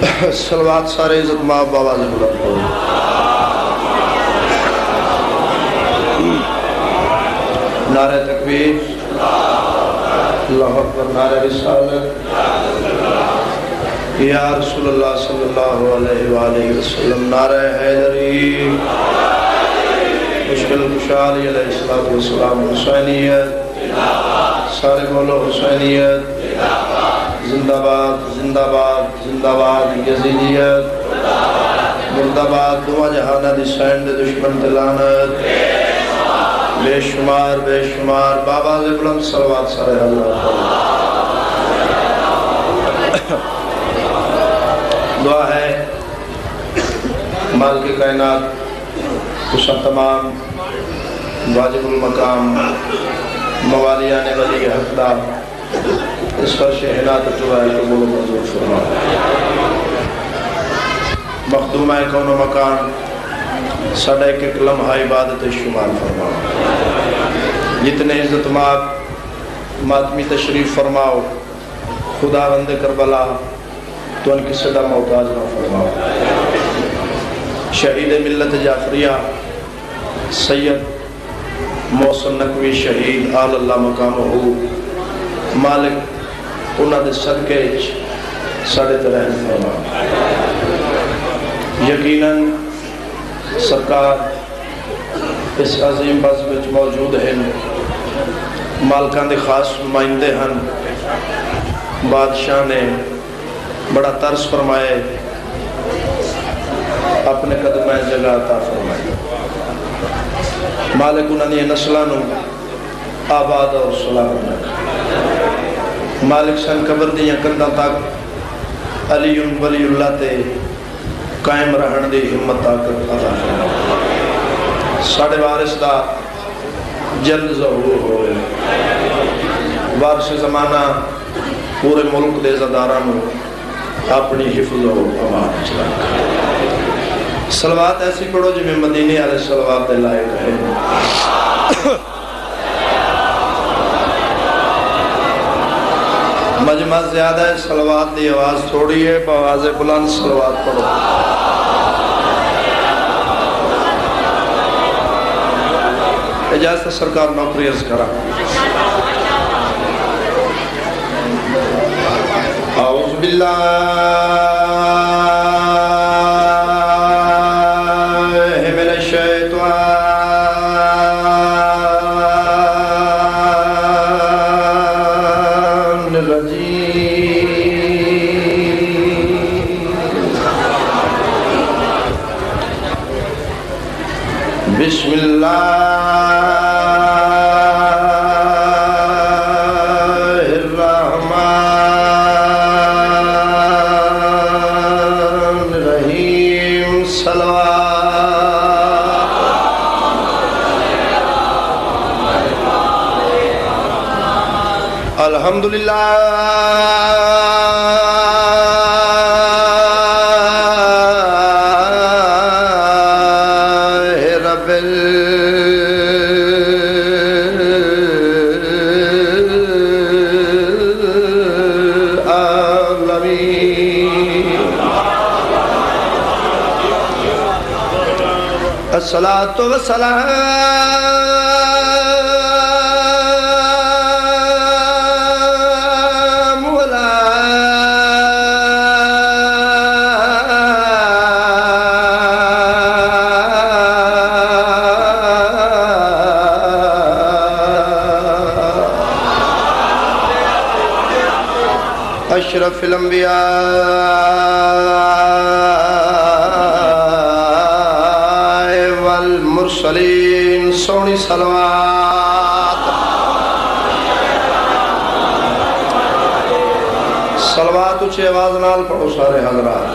صلوات سارے عزت ماں بابا سے بلند ہو. نعرہ تکبیر، اللہ اکبر، نعرہ رسالت، یا رسول اللہ صلی اللہ علیہ وآلہ وسلم، نعرہ حیدری، مشکل کشا علیہ السلام، حسینیت، سارے بولو حسینیت، زندہ باد زندہ باد زندہ باد، یزیدیت مردہ باد، دعا جہانہ دی سینڈ دشمن تلانت، بے شمار بے شمار. بابا سے بلند صلوات سارے حضرات. دعا ہے مالک کائنات کشا تمام واجب المقام موالیان ولی حقدار اس فرش حنات جوائے قبول و منظور فرما. مخدومہ کون و مکان ساڑھے ایک ایک لمحہ عبادت شمار فرما. جتنے عزت ماتمی تشریف فرماؤ، خدا بند کربلا تو ان کی صدا محتاج نہ فرماؤ. شہید ملت جعفریہ سید محسن نقوی شہید آل اللہ مقامہ مالک انہاں دے صدقے ساڑھے ترہن فرما. یقیناً سرکار اس عظیم بز وچ موجود ہیں، مالکان دے خاص نمائندے ہیں. بادشاہ نے بڑا ترس فرمائے، اپنے قدمہ جگہ عطا فرمائے. مالک انہاں نے نسلانوں آباد اور سلامت رکھا. مالک سن قبر دیاں کندہ تک علی ولی اللہ تے قائم رہن دی ہمت طاقت عطا فرمائے. ساڑھے وارث دا جلد ظہور ہوئے. وارث زمانہ پورے ملک دے زدارانو اپنی حفظ و امان چلا. صلوات ایسی پڑھو جو میں مدینے علیہ صلوات دے لائق ہے. مجمع زیادہ ہے، صلوات دی آواز تھوڑی ہے، بآواز بلند صلوات پڑھو. اجازت سرکار نوکری عرض کرا. اعوذ باللہ من الشیطان الرجیم. بسم اللہ الحمدللہ رب العالمین. الصلاة والسلام اشرف الانبیاء والمرسلین. سونی صلوات صلوات اچھے آواز نال پڑھو سارے حضرات.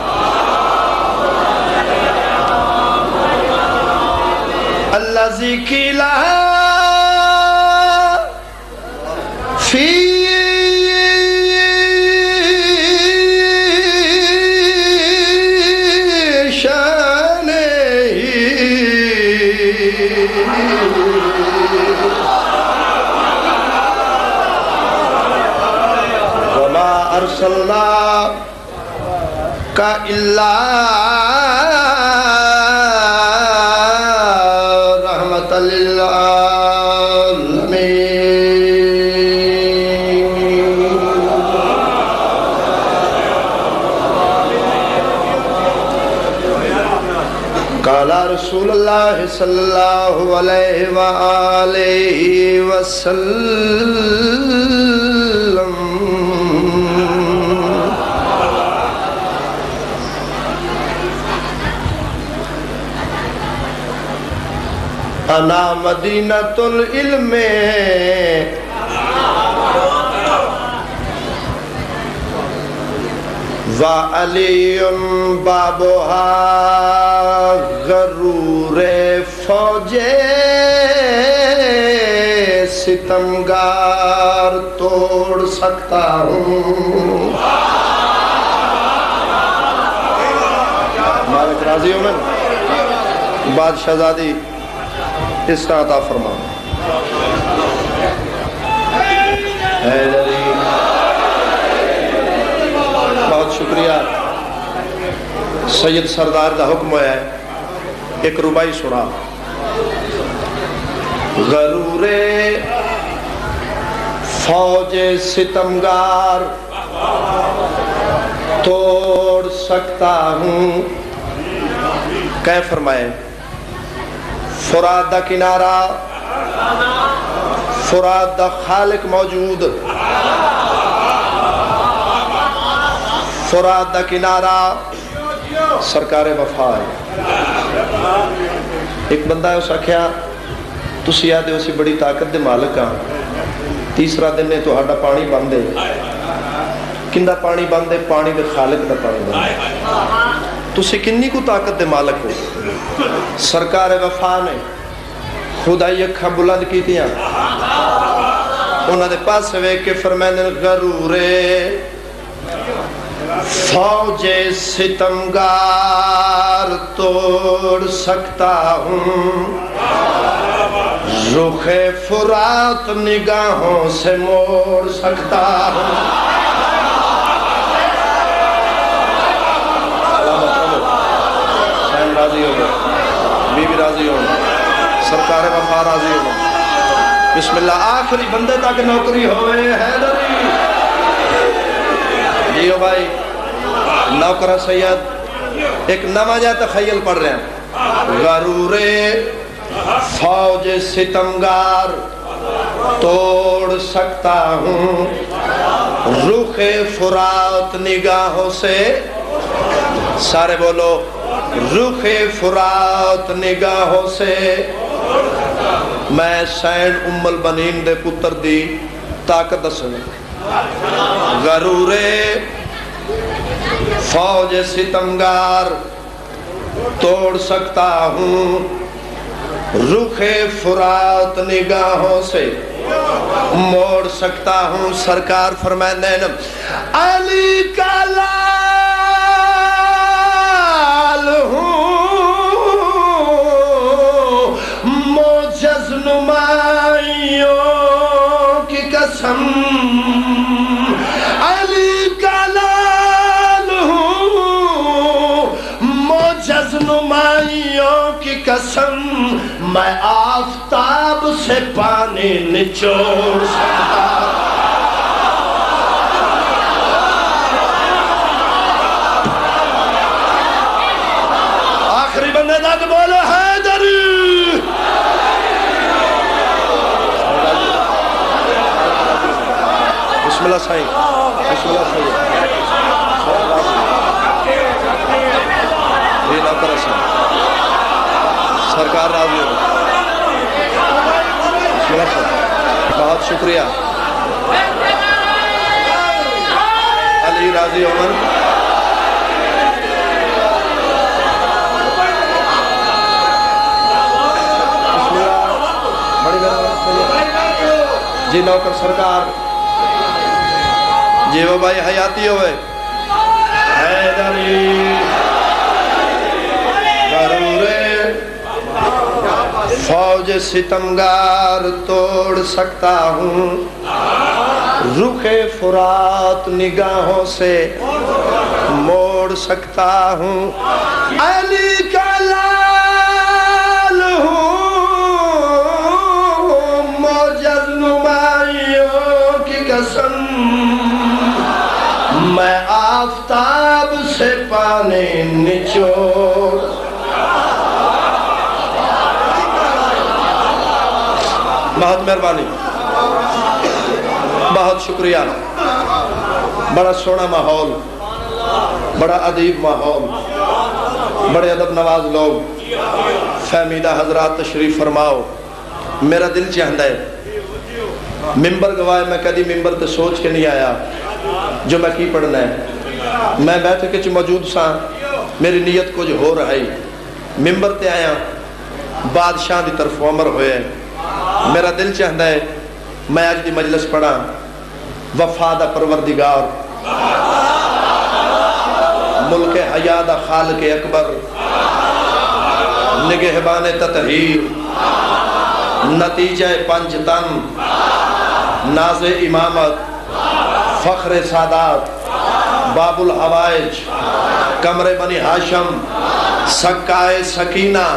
الذی قیلہ فی وما ارسلنا کا الا رحمت قال رسول اللہ صلی اللہ علیہ وآلہ وسلم انا مدینۃ العلم وعلی بابها غرور فوج ستمگار توڑ سکتا ہوں. مالک راضی ہو میں بادشاہ زادی اس طرح عطا فرما. بہت شکریہ. سید سردار دا حکم ہے ایک ربائی سنا. غرور فوج ستمگار توڑ سکتا ہوں. کہہ فرمائے فرات دا کنارہ فرات دا خالق موجود فرات دا کنارہ سرکار وفا ہے. ایک بندہ ہے اس آکھیا تسی آدھے اسی بڑی طاقت دے مالک ہاں. تیسرا دن نے تو ہاڈا پانی بندے کندہ پانی بندے پانی دے خالق دا پانی بندے. تسی کنی کو طاقت دے مالک ہو. سرکار وفا نے خدائی اکھا بلند کی تیاں انہاں دے پاس ویک کے فرمائنے غرور فوج ستمگار توڑ سکتا ہوں. رخ فرات نگاہوں سے موڑ سکتا ہوں. راضی ہو گئے بی بی راضی ہو سرکار وفا راضی ہو. بسم اللہ. آخری بندے تک نوکری ہوئے حیدری جیو بھائی نوکر سید ایک نمازہ تخیل پڑھ رہے ہیں. غرور فوج ستمگار توڑ سکتا ہوں. رخ فرات نگاہوں سے سارے بولو رخ فرات نگاہوں سے. میں سین ام البنین دے پتر دی طاقت دسنے. غرور فوج ستمگار توڑ سکتا ہوں. رخ فرات نگاہوں سے موڑ سکتا ہوں. سرکار فرمائے نینم علی کا لال ہوں موجز نمائیوں کی قسم. علی کا لال ہوں موجز نمائیوں کی قسم. میں آفتاب سے پانی نچوڑ سکتا. آخری بندے تک بولو حیدری. بسم اللہ سائیں بسم اللہ سائیں یہ نوکر سائیں سرکار راضی ہو. بہت شکریہ. علی راضی عمر بڑی جی نوکر سرکار جی وہ بھائی حیاتی ہوئے حیدری. غرور فوج ستمگار توڑ سکتا ہوں. رخ فرات نگاہوں سے موڑ چھوڑ سکتا ہوں، علی کا لال ہوں، معجز نمائیوں کی قسم، میں آفتاب سے پانی نچوڑ۔ بہت مہربانی، بہت شکریہ، بڑا سونا ماحول، بڑا ادیب ماحول، بڑے ادب نواز لوگ، فہمیدہ حضرات تشریف فرماؤ۔ میرا دل چاہتا ہے ممبر گواہ، میں کدی ممبر تے سوچ کے نہیں آیا جو میں کی پڑھنا ہے، میں بیٹھے کے موجود سا، میری نیت کچھ ہو رہا ہے، ممبر تے آیا بادشاہ دی طرف عمر ہوئے، میرا دل چاہتا ہے میں آج دی مجلس پڑھا، وفادہ پروردگار، ملک حیادہ خالق اکبر، نگہبان تطہیر، نتیجہ پنج تن، ناز امامت، فخر سادات، باب الحوائج، کمر بنی ہاشم، سکائے سکینہ،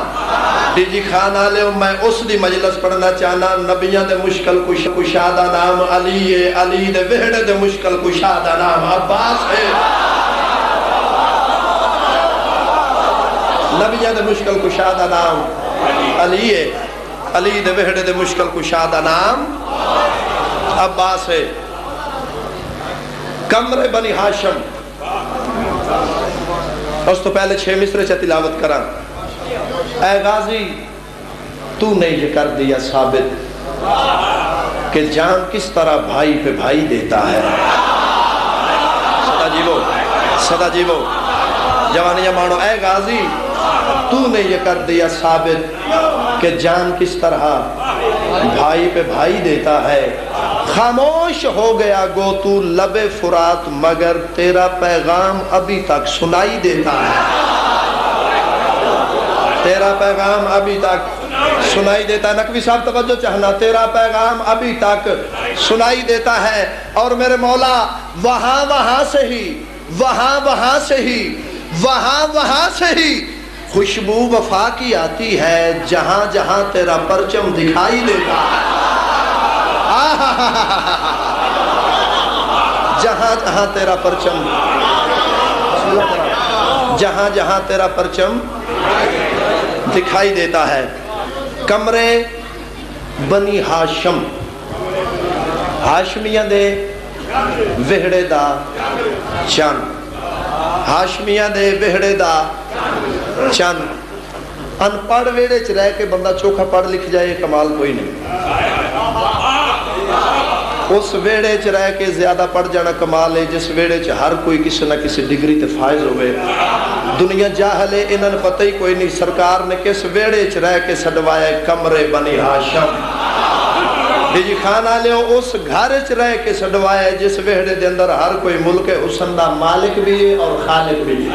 ڈیجی خانہ لے میں اس دی مجلس پڑھنا چاہنا، نبیان دے مشکل کشادہ نام علی ہے، علی دے وحڑے دے مشکل کشادہ نام عباس ہے، نبیان دے مشکل کشادہ نام علی ہے، علی دے وحڑے دے مشکل کشادہ نام عباس ہے۔ کمر بنی ہاشم، اس تو پہلے 6 مصرے سے تلاوت کرا۔ اے غازی تو نے یہ کر دیا ثابت کہ جان کس طرح بھائی پہ بھائی دیتا ہے۔ صدا جیبو جوانیاں مانو، اے غازی تو نے یہ کر دیا ثابت کہ جان کس طرح بھائی پہ بھائی دیتا ہے۔ خاموش ہو گیا گو تو لب فرات، مگر تیرا پیغام ابھی تک سنائی دیتا ہے، تیرا پیغام ابھی تک سنائی دیتا ہے۔ نقوی صاحب توجہ چاہنا، تیرا پیغام ابھی تک سنائی دیتا ہے، اور میرے مولا وہاں وہاں سے ہی، وہاں وہاں سے ہی، وہاں وہاں سے ہی خوشبو وفا کی آتی ہے، جہاں جہاں تیرا پرچم دکھائی دیتا ہے، جہاں جہاں تیرا پرچم، جہاں جہاں تیرا پرچم دکھائی دیتا ہے۔ کمرے بنی ہاشم، ہاشمیاں دے وہڑے دا چن، ہاشمیاں دے وہڑے دا چن۔ ان پڑھ ویڑے چ رہ کے بندہ چوکھا پڑھ لکھ جائے کمال کوئی نہیں، اس ویڑے چ رہ کے زیادہ پڑھ جانا کمال ہے جس ویڑے چ ہر کوئی کسی نہ کسی ڈگری تے فائز ہوئے۔ دنیا جاہل ہے، انہاں نے پتہ ہی کوئی نہیں سرکار نے کس ویڑے چ رہ کے سڈوایا کمرے بنی ہاشم۔ ڈیجی خانہ لے اس گھر چ رہ کے سڈوایا جس ویڑے دے اندر ہر کوئی ملک حسن دا مالک بھی ہے اور خالق بھی ہے۔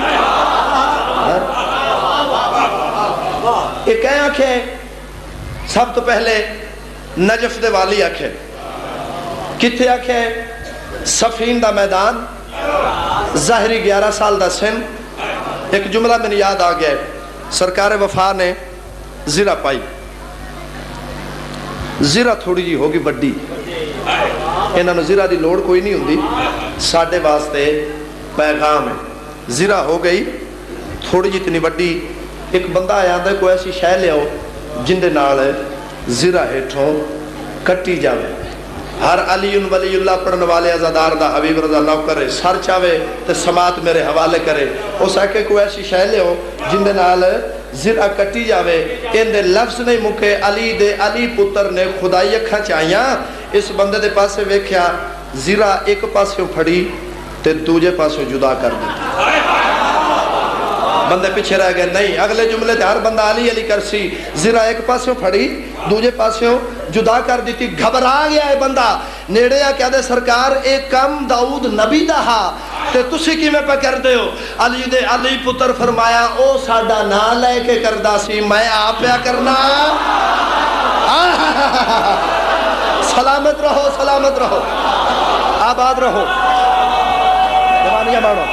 ایک ہے آنکھیں سب تو پہلے نجف دے والی آنکھیں، کتھے آنکھیں صفین دا میدان، ظاہری 11 سال دا سن۔ ایک جملہ میں یاد آ گیا ہے، سرکار وفا نے زرہ پائی، زرہ تھوڑی جی ہوگی بڑی، انہاں نے زرہ دی لوڑ کوئی نہیں ہوندی، ساڑھے واسطے پیغام ہے، زرہ ہو گئی تھوڑی جی اتنی بڑی۔ ایک بندہ آیا ہے کوئی ایسی شے لے آؤ جن دے نال زرہ ہیٹھوں کٹی جاوے۔ ہر علی ولی اللہ پڑھن والے عزادار دا حبیب رضا اللہ کرے، سر چاہے تو سماعت میرے حوالے کرے۔ اس آکے کوئی ایسی شے لے ہو جن دے نال زرہ کٹی جاوے، ان دے لفظ نہیں مکے، علی دے علی پتر نے خدائی اکھاں چاہیاں۔ اس بندے دے پاسے ویکھیا زرہ ایک پاسے پھڑی تے دوجے پاسے جدا کر دی، بندے پیچھے رہ گئے نہیں۔ اگلے جملے تے ہر بندہ علی علی کرسی، زرہ ایک پاسوں پھڑی دوجے پاسوں جدا کر دیتی۔ گھبرا گیا ہے بندہ، نیڑے آ کہہ دے سرکار ایک کم داؤد نبی دا ہا تے تسی کی میں پہ کر دے ہو؟ علی دے علی پتر فرمایا او ساڈا نا لے کے کردہ سی، میں آپ پہ کرنا۔ سلامت رہو، سلامت رہو، آباد رہو، جوانیاں مانو۔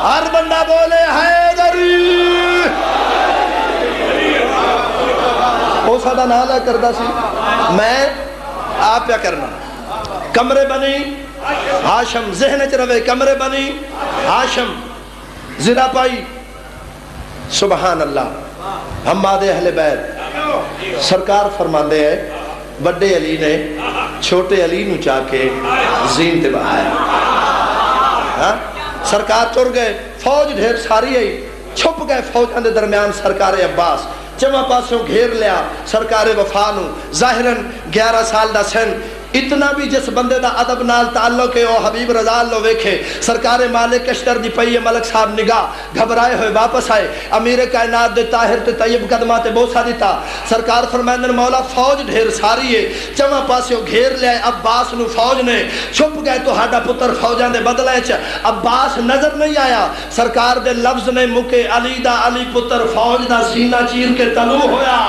ہر بندہ بولے حیدری. وہ سادہ نالا کردہ سی میں آپ کیا کرنا. کمرے بنی ہاشم ذہن چ رہے, کمرے بنی ہاشم زرا پائی. سبحان اللہ. حماد اہل بیت سرکار فرماندے ہیں بڑے علی نے چھوٹے علی نو چاہ کے زین تے بہایا. سرکار ٹر گئے, فوج ڈھیر ساری آئی, چھپ گئے فوجاں دے درمیان. سرکار عباس چواں پاسوں گھیر لیا سرکار وفا نو. ظاہراً 11 سال دا سن. اتنا بھی جس بندے دا ادب نال تعلق ہے او حبیب رضا لو ویکھے. سرکار مالک کشتر دی پئی ہے, ملک صاحب نگاہ گھبرائے ہوئے واپس آئے. امیر کائنات دے طاہر تے طیب قدمات بوسا دیتا. سرکار فرمائندن مولا فوج ڈھیر ساری ہے, چواں پاسوں گھیر لیا عباس نو فوج نے. چھپ گئے تو ہاڈا پتر فوجاں دے بدلے چ. عباس نظر نہیں آیا. سرکار دے لفظ نے مکے علی دا, علی پتر فوج دا سینہ چیر کے تلو ہویا.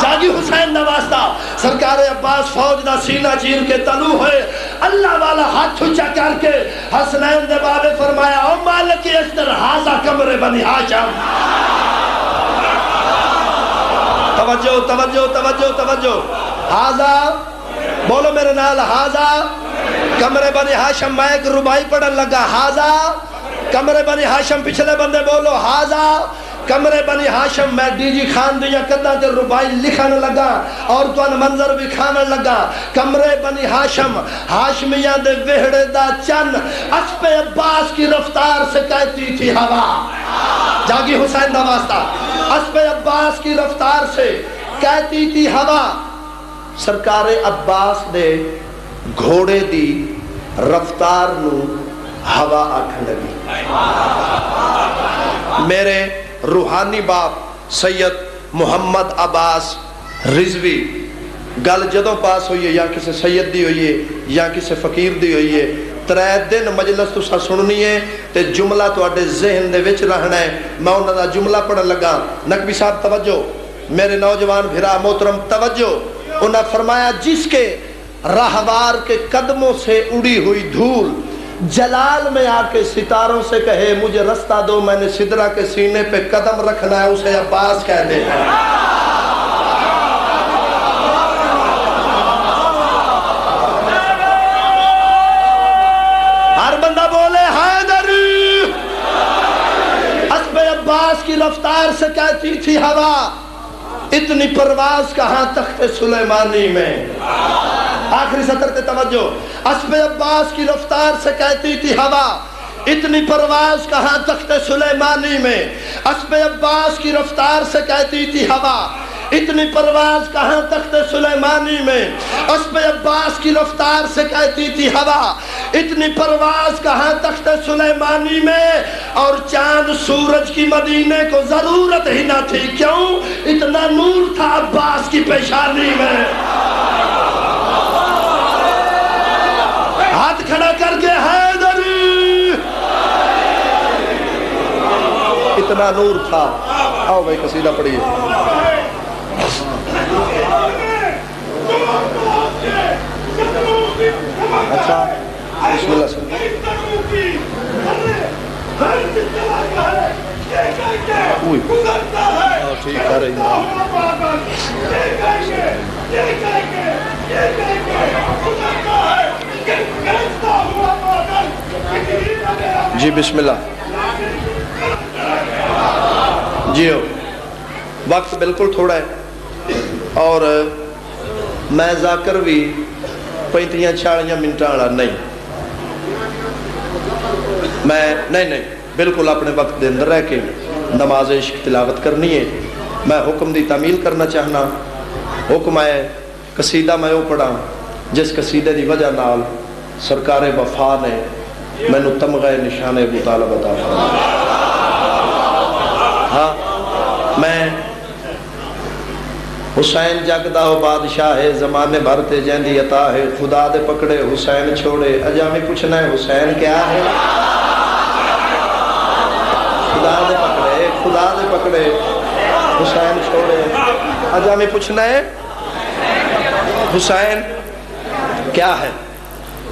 جاگی حسین دا واسطہ سرکار عباس فوج دا سینہ چیر کے تلو ہوئے. اللہ والا ہاتھ اونچا کر کے حسنین دے بابے فرمایا او مالک اشتر ہازا کمرے بنی ہاشم. توجہ توجہ توجہ توجہ. ہازا بولو میرے نال, ہازا کمرے بنی ہاشم. میں ایک ربائی پڑھن لگا, ہازا کمرے بنی ہاشم. پچھلے بندے بولو ہازا کمرے بنی ہاشم. میں ڈی جی خان دیا کدہ تے ربائی لکھن لگا اور تو ان منظر بھی کھانے لگا. کمرے بنی ہاشم ہاشمیاں دے وہڑے دا چن اسپ عباس کی رفتار سے کہتی تھی ہوا. جاگی حسین دا واسطہ اسپ عباس کی رفتار سے کہتی تھی ہوا. سرکار عباس دے گھوڑے دی رفتار نو ہوا آکھن لگی. میرے روحانی باپ سید محمد عباس رضوی گل جدوں پاس ہوئی ہے, یا کسی سید دی ہوئی ہے یا کسی فقیر دی ہوئی ہے, 3 دن مجلس تسا سننی ہے تے جملہ تو اڈے ذہن دے وچ رہنا ہے. میں انہاں دا جملہ پڑھن لگا. نقوی صاحب توجہ, میرے نوجوان بھرا محترم توجہ. انہاں فرمایا جس کے راہوار کے قدموں سے اڑی ہوئی دھول جلال میں آ کے ستاروں سے کہے مجھے رستہ دو, میں نے سدرہ کے سینے پہ قدم رکھنا ہے, اسے عباس کہہ دے. ہر بندہ بولے حیدری. اسب عباس کی رفتار سے کہتی تھی ہوا, اتنی پرواز کہاں تخت سلیمانی میں. آخری سطر تے توجہ. اسب عباس کی رفتار سے کہتی تھی ہوا, اتنی پرواز کہاں تخت سلیمانی میں. اسب عباس کی رفتار سے کہتی تھی ہوا, اتنی پرواز کہاں تخت سلیمانی میں. اسب عباس کی رفتار سے کہتی تھی ہوا, اتنی پرواز کہاں تخت سلیمانی میں. اور چاند سورج کی مدینے کو ضرورت ہی نہ تھی, کیوں اتنا نور تھا عباس کی پیشانی میں. ہاتھ کھڑا کر کے حیدری. اتنا نور تھا. آؤ بھائی قصیدہ پڑھیے. اچھا بسم اللہ سے. ٹھیک کر رہی جی بسم اللہ. جی وقت بالکل تھوڑا ہے اور میں ذاکر بھی 35-40 منٹاں والا نہیں. میں نہیں بالکل اپنے وقت دے اندر رہ کے نماز عشق تلاوت کرنی ہے. میں حکم دی تعمیل کرنا چاہنا. حکم ہے قصیدہ میں وہ پڑھا جس قصیدے دی وجہ نال سرکار وفا نے مینوں تمغہ نشان ابو طالب عطا فرمایا. ہاں میں حسین جگدا ہو بادشاہ ہے, زمانے بھر تے جیندی عطا ہے, خدا دے پکڑے حسین چھوڑے. اجا میں پوچھنا ہے حسین کیا ہے. خدا دے پکڑے, خدا دے پکڑے حسین چھوڑے. اجا میں پوچھنا ہے حسین کیا ہے.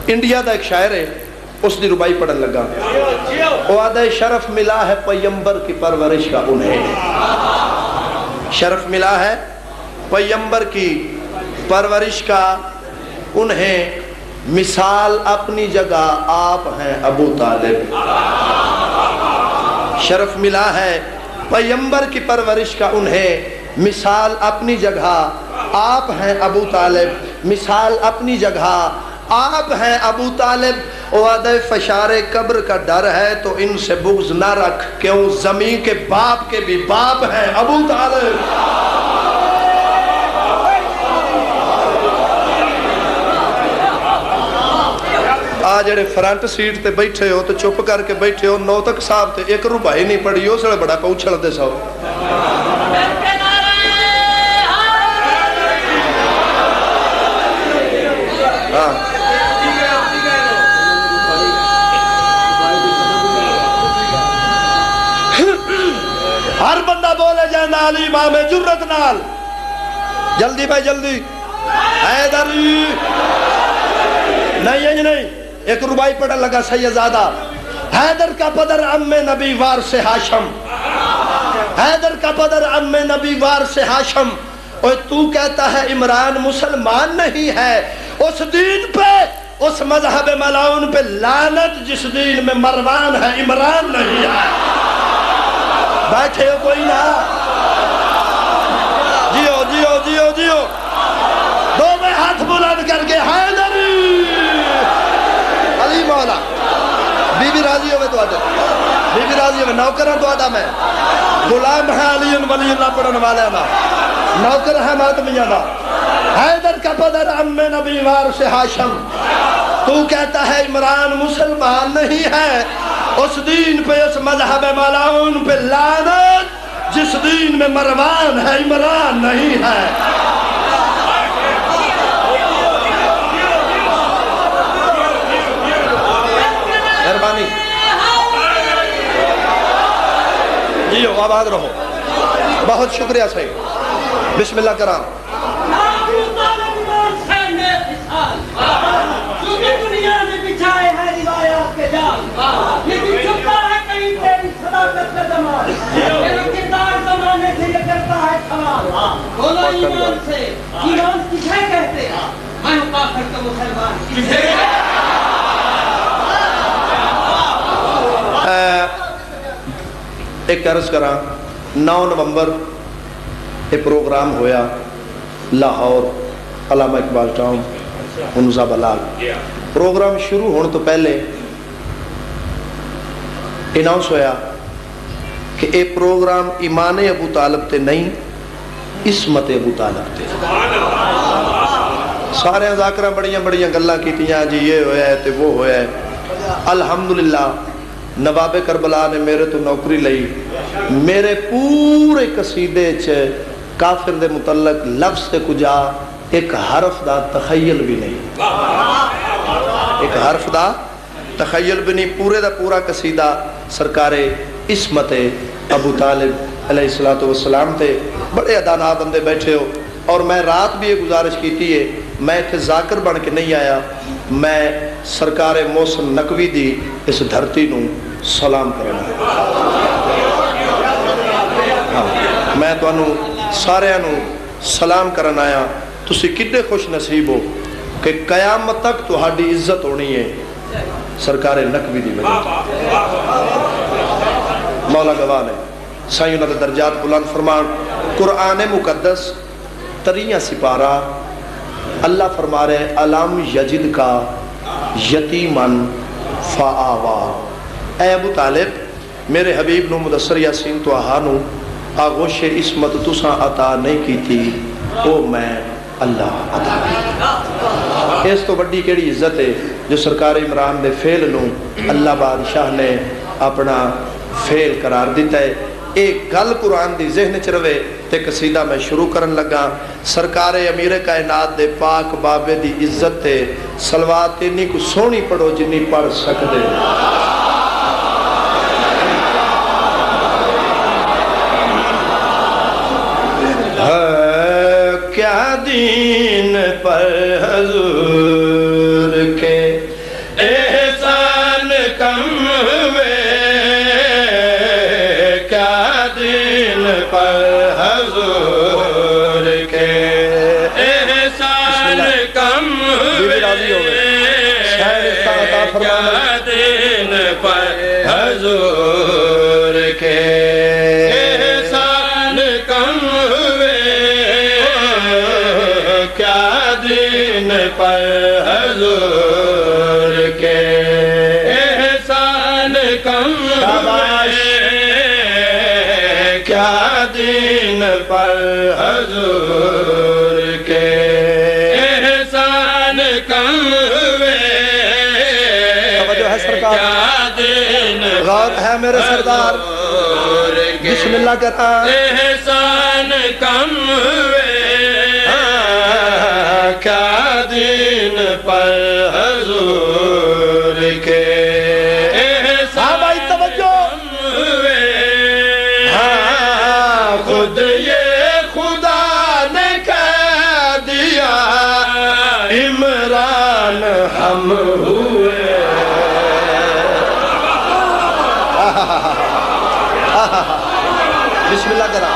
انڈیا دا ایک شاعر ہے اس دی ربائی پڑھن لگا. وعدہ شرف ملا ہے پیمبر کی پرورش کا انہیں. شرف ملا ہے پیمبر کی پرورش کا انہیں. مثال اپنی جگہ آپ ہیں ابو طالب. شرف ملا ہے پیمبر کی پرورش کا انہیں. مثال اپنی جگہ آپ ہیں ابو طالب. مثال اپنی جگہ آپ ہیں ابو طالب. وعدہ فشار قبر کا ڈر ہے تو ان سے بغض نہ رکھ, کیوں زمین کے باپ کے بھی باپ ہیں ابو طالب. آج جڑے فرنٹ سیٹ تے بیٹھے ہو تو چپ کر کے بیٹھے ہو. 9 تک صاحب تے ایک روپائی نہیں پڑی, اس لیے بڑا پوچھل دے سو. ہر بندہ بولے جانا علی امام جرت نال. جلدی بھائی جلدی. حیدری نہیں نہیں, ایک ربائی پڑھن لگا سیدزادہ. حیدر کا پدر عم نبی وار سے ہاشم. حیدر کا پدر عم نبی وار سے ہاشم. اور تو کہتا ہے عمران مسلمان نہیں ہے. اس دین پہ, اس مذہب ملعون پہ لعنت جس دین میں مروان ہے عمران نہیں ہے. بیٹھے ہو کوئی نہ, جیو جیو جیو جیو. دو میں ہاتھ بلند کر کے حیدری علی مولا. بی بی راضی ہوئے تو آدھے, بی بی راضی ہوئے. نوکران تو آدھا میں غلام ہے علی ولی اللہ پڑھن والے نا, نوکر ہے ماتمیہ نا. حیدر کا پدر عم نبی وار سے ہاشم. تو کہتا ہے عمران مسلمان نہیں ہے. اس دین پہ, اس مذہب ملعون پہ لعنت جس دین میں مروان ہے عمران نہیں ہے. مہربانی جی ہو, آباد رہو. بہت شکریہ صحیح. بسم اللہ کرام. دنیا نے بچھائے ہیں روایات کے جال, لیکن چھپا ہے کہیں تیری صداقت کا جمال. میرا کردار زمانے سے یہ کرتا ہے سوال. بولو ایمان سے, ایمان کسے کہتے ہیں؟ میں کافر کا مسلمان کسے کہتے ہیں؟ ایک عرض کرا, 9 نومبر ایک پروگرام ہویا لاہور علامہ اقبال ٹاؤن حمزہ بلال. پروگرام شروع ہونے تو پہلے اناؤنس ہویا کہ اے پروگرام ایمان ابو طالب تے نہیں, عصمت ابو طالب تے. سارے ذاکرہ بڑیاں بڑیاں گلاں کیتیاں جی یہ ہویا ہے تے وہ ہویا ہے. الحمدللہ نواب کربلا نے میرے تو نوکری لئی. میرے پورے قصیدے چ کافر دے متعلق لفظ تے کجا ایک حرف دا تخیل بھی نہیں, ایک حرف دا تخیل بھی نہیں. پورے دا پورا قصیدہ سرکار عصمت ابو طالب علیہ السلام تے. بڑے ادانا بندے بیٹھے ہو, اور میں رات بھی یہ گزارش کیتی ہے, میں اتنے ذاکر بن کے نہیں آیا, میں سرکار محسن نقوی دی اس دھرتی نو سلام کرنا. میں تو انہوں سارے انہوں سلام کرنا آیا. تسی کتنے خوش نصیب ہو کہ قیامت تک تہاڈی عزت ہونی ہے سرکار نقوی دی وجہ. مولا گواہ نے سائیں انہوں نے درجات بلند فرمان. قرآن مقدس 3 سپارہ اللہ فرما رہے علام یجد کا یتیمن فآوا. اے ابو طالب میرے حبیب نو مدثر یاسین تو آہانو آغوش عصمت تساں عطا نہیں کی تھی, او میں اللہ عطا کی. اس تو بڑی کیڑی عزت ہے جو سرکار عمران دے فعل نو اللہ بادشاہ نے اپنا فعل قرار دیتا ہے. ایک گل قرآن دی ذہن چ رہے تے قصیدہ میں شروع کرن لگا. سرکار امیر کائنات دے پاک بابے دی عزت تے صلوات انی کو سونی پڑھو جنی پڑھ سکدے. کیا دین پر حضور کے احسان فرمانا کیا دین پر حضور کے احسان کم ہوئے کیا دین پر حضور کے احسان کم ہوئے کیا دین پر حضور کے احسان کم ہوئے توجہ ہے سرکار کیا دین غور ہے میرے سردار بسم اللہ کہتا احسان کم ہوئے کیا دین پر حضور کے ہاں بھائی توجہ خود یہ خدا نے کہہ دیا عمران ہم ہوئے بسم اللہ کرا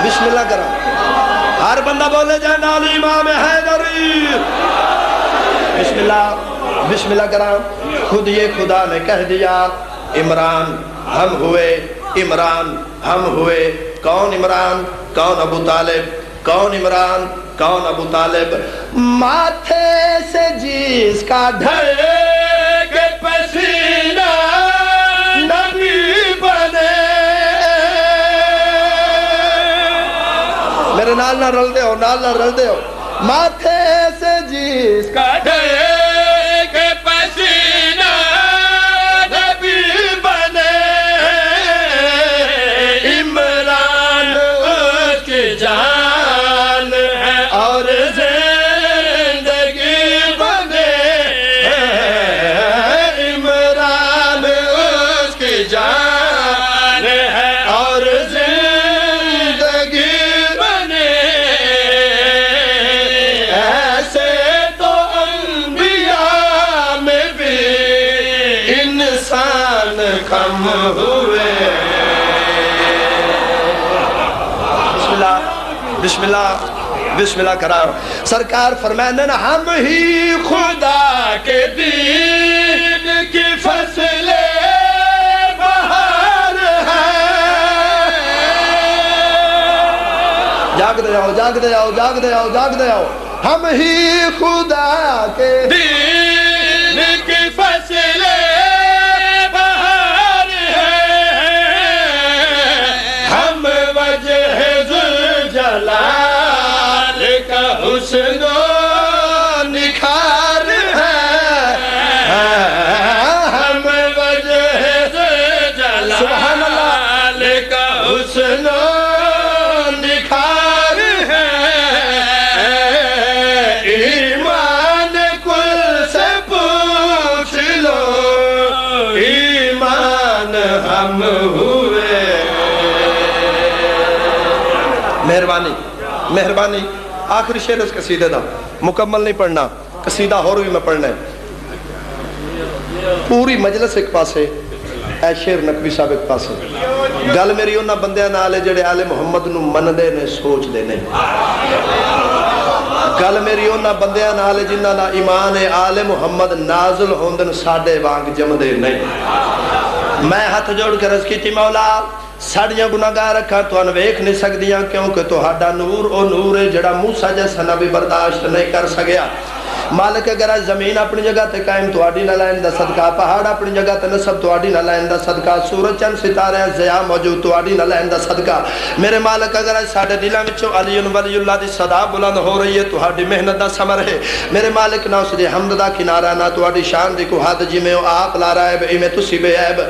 بسم اللہ کرا ہر بندہ بولے جائے نال امام حیدری بسم اللہ کرا خود یہ خدا نے کہہ دیا عمران ہم ہوئے عمران ہم ہوئے کون عمران کون ابو طالب کون عمران کون ابو طالب ماتھے سے جس کا ڈھلے کہ پسینہ نبی بنے میرے نال نہ رل دے ہو نال نہ رل دے ہو ماتھے سے جس کا ڈھلے کہ پسینہ نبی بنے عمران اس کی جان ہے اور زندگی بنے عمران اس کی جان ہے اور زندگی بنے ایسے تو انبیاء میں بھی انسان کم ہوئے بسم اللہ کرا سرکار فرمائیں نا ہم ہی خدا کے دین کی فصل بہار ہے جاگ دے آؤ جاگ دے آؤ جاگ دے آؤ جاگ دے آؤ ہم ہی خدا کے دین کی فصل بہار ہے ہم وجہ ذوالجلال کا حسن و نکھار ہے ہم وجہ سبحان اللہ ذوالجلال کا حسن و نکھار ہے ایمان کل سے پوچھ لو ایمان ہم ہوئے مہربانی آخری شعر اس قصیدے دا مکمل نہیں پڑھنا قصیدہ اور بھی میں پڑھنا ہے پوری مجلس ایک پاسے اے شیر نقوی صاحب ایک پاسے گل میری انہاں بندیاں نال جڑے آل محمد نو مندے نے سوچ دے نے گل میری انہاں بندیاں نال جنہاں دا ایمان آل محمد نازل ہوندن ساڈے وانگ جمدے نہیں میں ہاتھ جوڑ کے عرض کیتی مولا ساڑیاں گناہگار رکھا تو انویکھ نہیں سکدیاں کیونکہ تو ہاڈا نور او نور ہے جڑا موسیٰ جیسا نبی برداشت نہیں کر سکیا مالک اگر زمین اپنی جگہ تے قائم تواڈی نہ لائن دا صدقہ پہاڑ اپنی جگہ تے نصب تواڈی نہ لائن دا صدقہ سورج چند ستارے ضیاء موجود تواڈی نہ لائن دا صدقہ میرے مالک اگر ساڈے دلاں وچوں علی ولی اللہ دی صدا بلند ہو رہی ہے تواڈی محنت دا ثمر ہے میرے مالک نہ اس دی حمد دا کنارہ نہ تواڈی شان دی کو حد جویں او آپ لا رہا ہے ایویں تسی بے عیب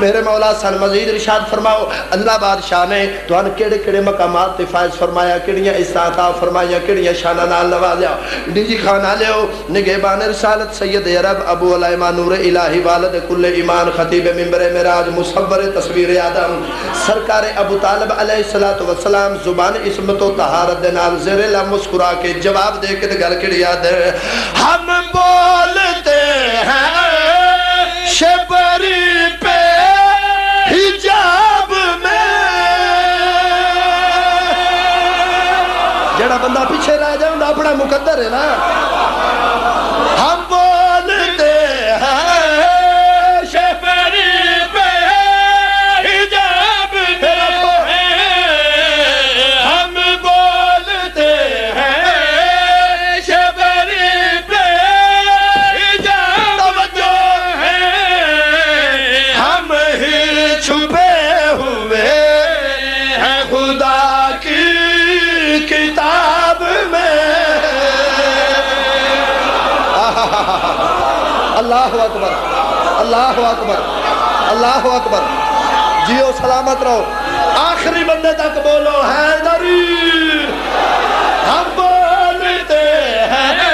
میرے مولا سن مزید ارشاد فرماؤ اللہ بادشاہ نے تواڈے کیڑے کیڑے مقامات تے فائز فرمایا کیڑیاں عطا فرمایا کیڑیاں شاناں نال نوازیا ڈیجی خان آلیو نگہبان رسالت سید عرب ابو علیمہ نور الہی والد کل ایمان خطیب ممبر معراج مصور تصویر آدم سرکار ابو طالب علیہ السلام زبان عصمت و طہارت دے نال زیر لا مسکرا کے جواب دے کے گل کڑی یاد ہے ہم بولتے ہیں شبری پہ حجاب میں جڑا بندہ پیچھے رہ جائے اپنا مقدر ہے نا ہم بولتے ہیں اکبر اللہ اکبر اللہ اکبر جیو سلامت رہو آخری بندے تک بولو حیدری ہم بولتے ہیں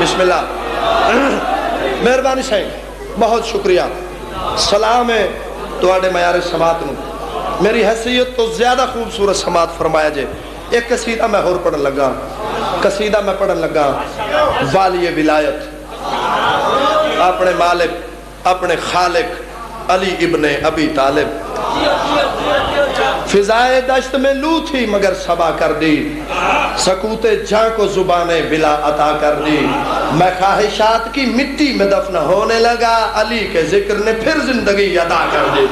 بسم اللہ مہربانی سے بہت شکریہ سلام ہے تواڈے معیار سماعت نو میری حیثیت تو زیادہ خوبصورت سماعت فرمایا جے ایک قصیدہ میں اور پڑھن لگا قصیدہ میں پڑھن لگا والی ولایت اپنے مالک اپنے خالق علی ابن ابی طالب فضائے دشت میں لو تھی مگر صبا کر دی سکوت جاں کو زبان بلا عطا کر دی میں خواہشات کی مٹی میں دفن ہونے لگا علی کے ذکر نے پھر زندگی عطا کر دی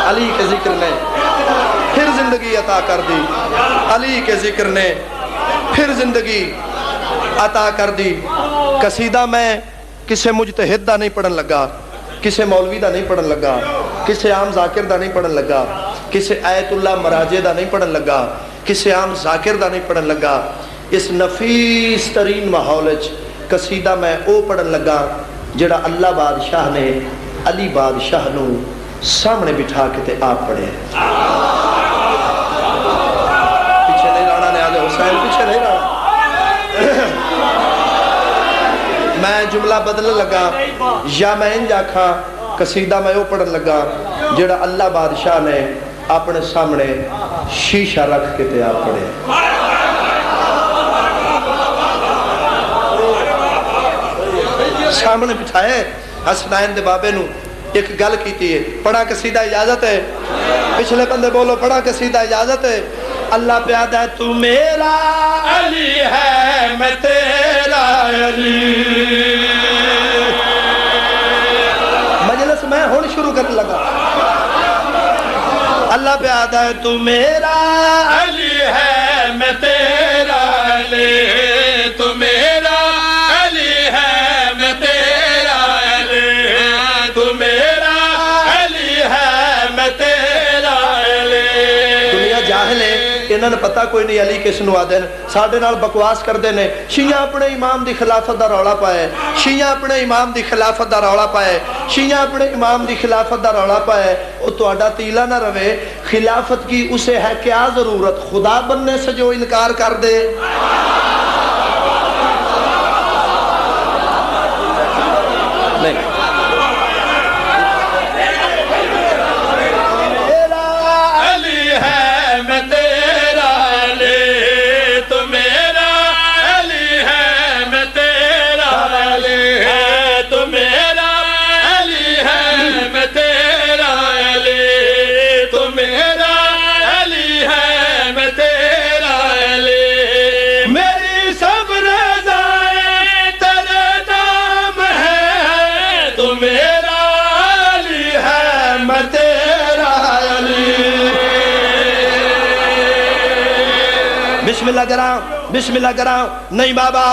علی کے ذکر نے پھر زندگی عطا کر دی علی کے ذکر نے پھر زندگی عطا کر دی قصیدہ میں کسے مجتہد دا نہیں پڑھن لگا کسے مولوی دا نہیں پڑھن لگا کسے عام ذاکر دا نہیں پڑھن لگا کسے آیت اللہ مراجع دا نہیں پڑھن لگا کسے عام ذاکر دا نہیں پڑھن لگا اس نفیس ترین ماحولچ قصیدہ میں او پڑھن لگا جڑا اللہ بادشاہ نے علی بادشاہ نو سامنے بٹھا کے تے آپ پڑھے پیچھے نہیں رانا نے آگے حسین پیچھے نہیں رانا میں جملہ بدل لگا یا میں انجا کھا قصیدہ میں وہ پڑھن لگا جڑا اللہ بادشاہ نے اپنے سامنے شیشہ رکھ کے تے آپ پڑھے سامنے بٹھائے حسنین دے بابے نو ایک گل کیتی ہے پڑھا قصیدہ اجازت ہے پچھلے بندے بولو پڑھا قصیدہ اجازت ہے اللہ پیادہ ہے تو میرا علی ہے میں تیرا علی مجلس میں ہون شروع کرنے لگا اللہ پیادہ ہے تو میرا علی ہے میں تیرا علی تو میرا علی ہے میں تیرا علی تو میرا علی ہے میں تیرا علی دنیا جاہل ہے انہوں نے پتہ کوئی نہیں علی کس نو آدھے ساڑھے نال بکواس کر دینے شیعہ اپنے امام دی خلافت دا روڑا پائے شیعہ اپنے امام دی خلافت دا روڑا پائے شیعہ اپنے امام دی خلافت دا روڑا پائے او تو اڈا تیلہ نہ روے خلافت کی اسے ہے کیا ضرورت خدا بننے سے جو انکار کر دے نہیں بسم اللہ کراؤں نہیں بابا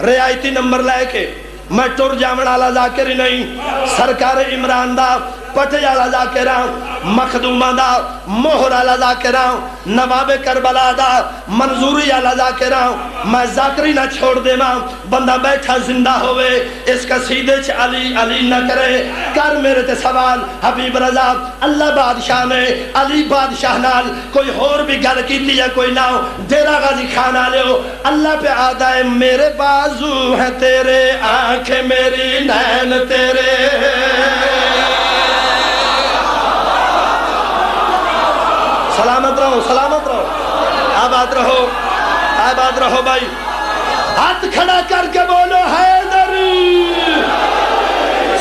ریائیتی نمبر لے کے میں ٹور جامن آلہ ذاکر ہی نہیں سرکار عمران دا پٹے آلہ ذاکر مخدومہ دا مہر آلہ ذاکر نواب کربلا دا منظوری آلہ ذاکر میں ذاکری نہ چھوڑ دے ماں بندہ بیٹھا زندہ ہوئے اس کا سیدھے چھ علی علی نہ کرے کر میرے تے سوال حبیب رضا اللہ بادشاہ نے علی بادشاہ نال کوئی اور بھی گل کی لیا کوئی نہ ہو دیرہ غازی کھانا لے ہو اللہ پہ آدھا ہے میرے بازو ہیں تیرے آنکھیں میری نین تیرے سلامت رہو آباد رہو بھائی ہاتھ کھڑا کر کے بولو حیدر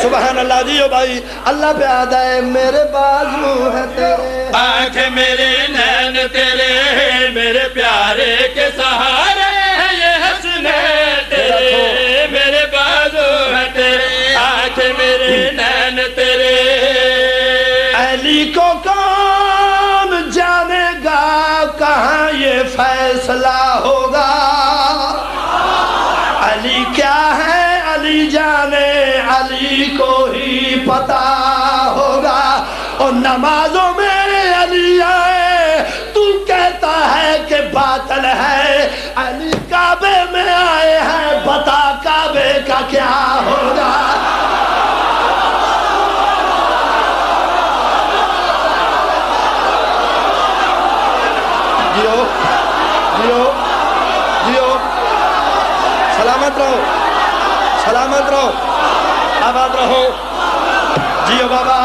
سبحان اللہ جیو بھائی اللہ پہ آدھا ہے میرے بازو ہے تیرے آنکھ میرے نین تیرے میرے پیارے کے سہارے ہیں یہ حسنین تیرے میرے بازو ہے تیرے آنکھ میرے نین تیرے علی کو کون جانے گا کہاں یہ فیصلہ ہوگا علی کیا ہے علی جانے علی کو ہی پتا ہوگا اور نمازوں میں علی آئے تو کہتا ہے کہ باطل ہے علی کعبے میں آئے ہیں بتا کعبے کا کیا ہوگا جیو جیو جیو سلامت رہو سلامت رہو آباد رہو جیو بابا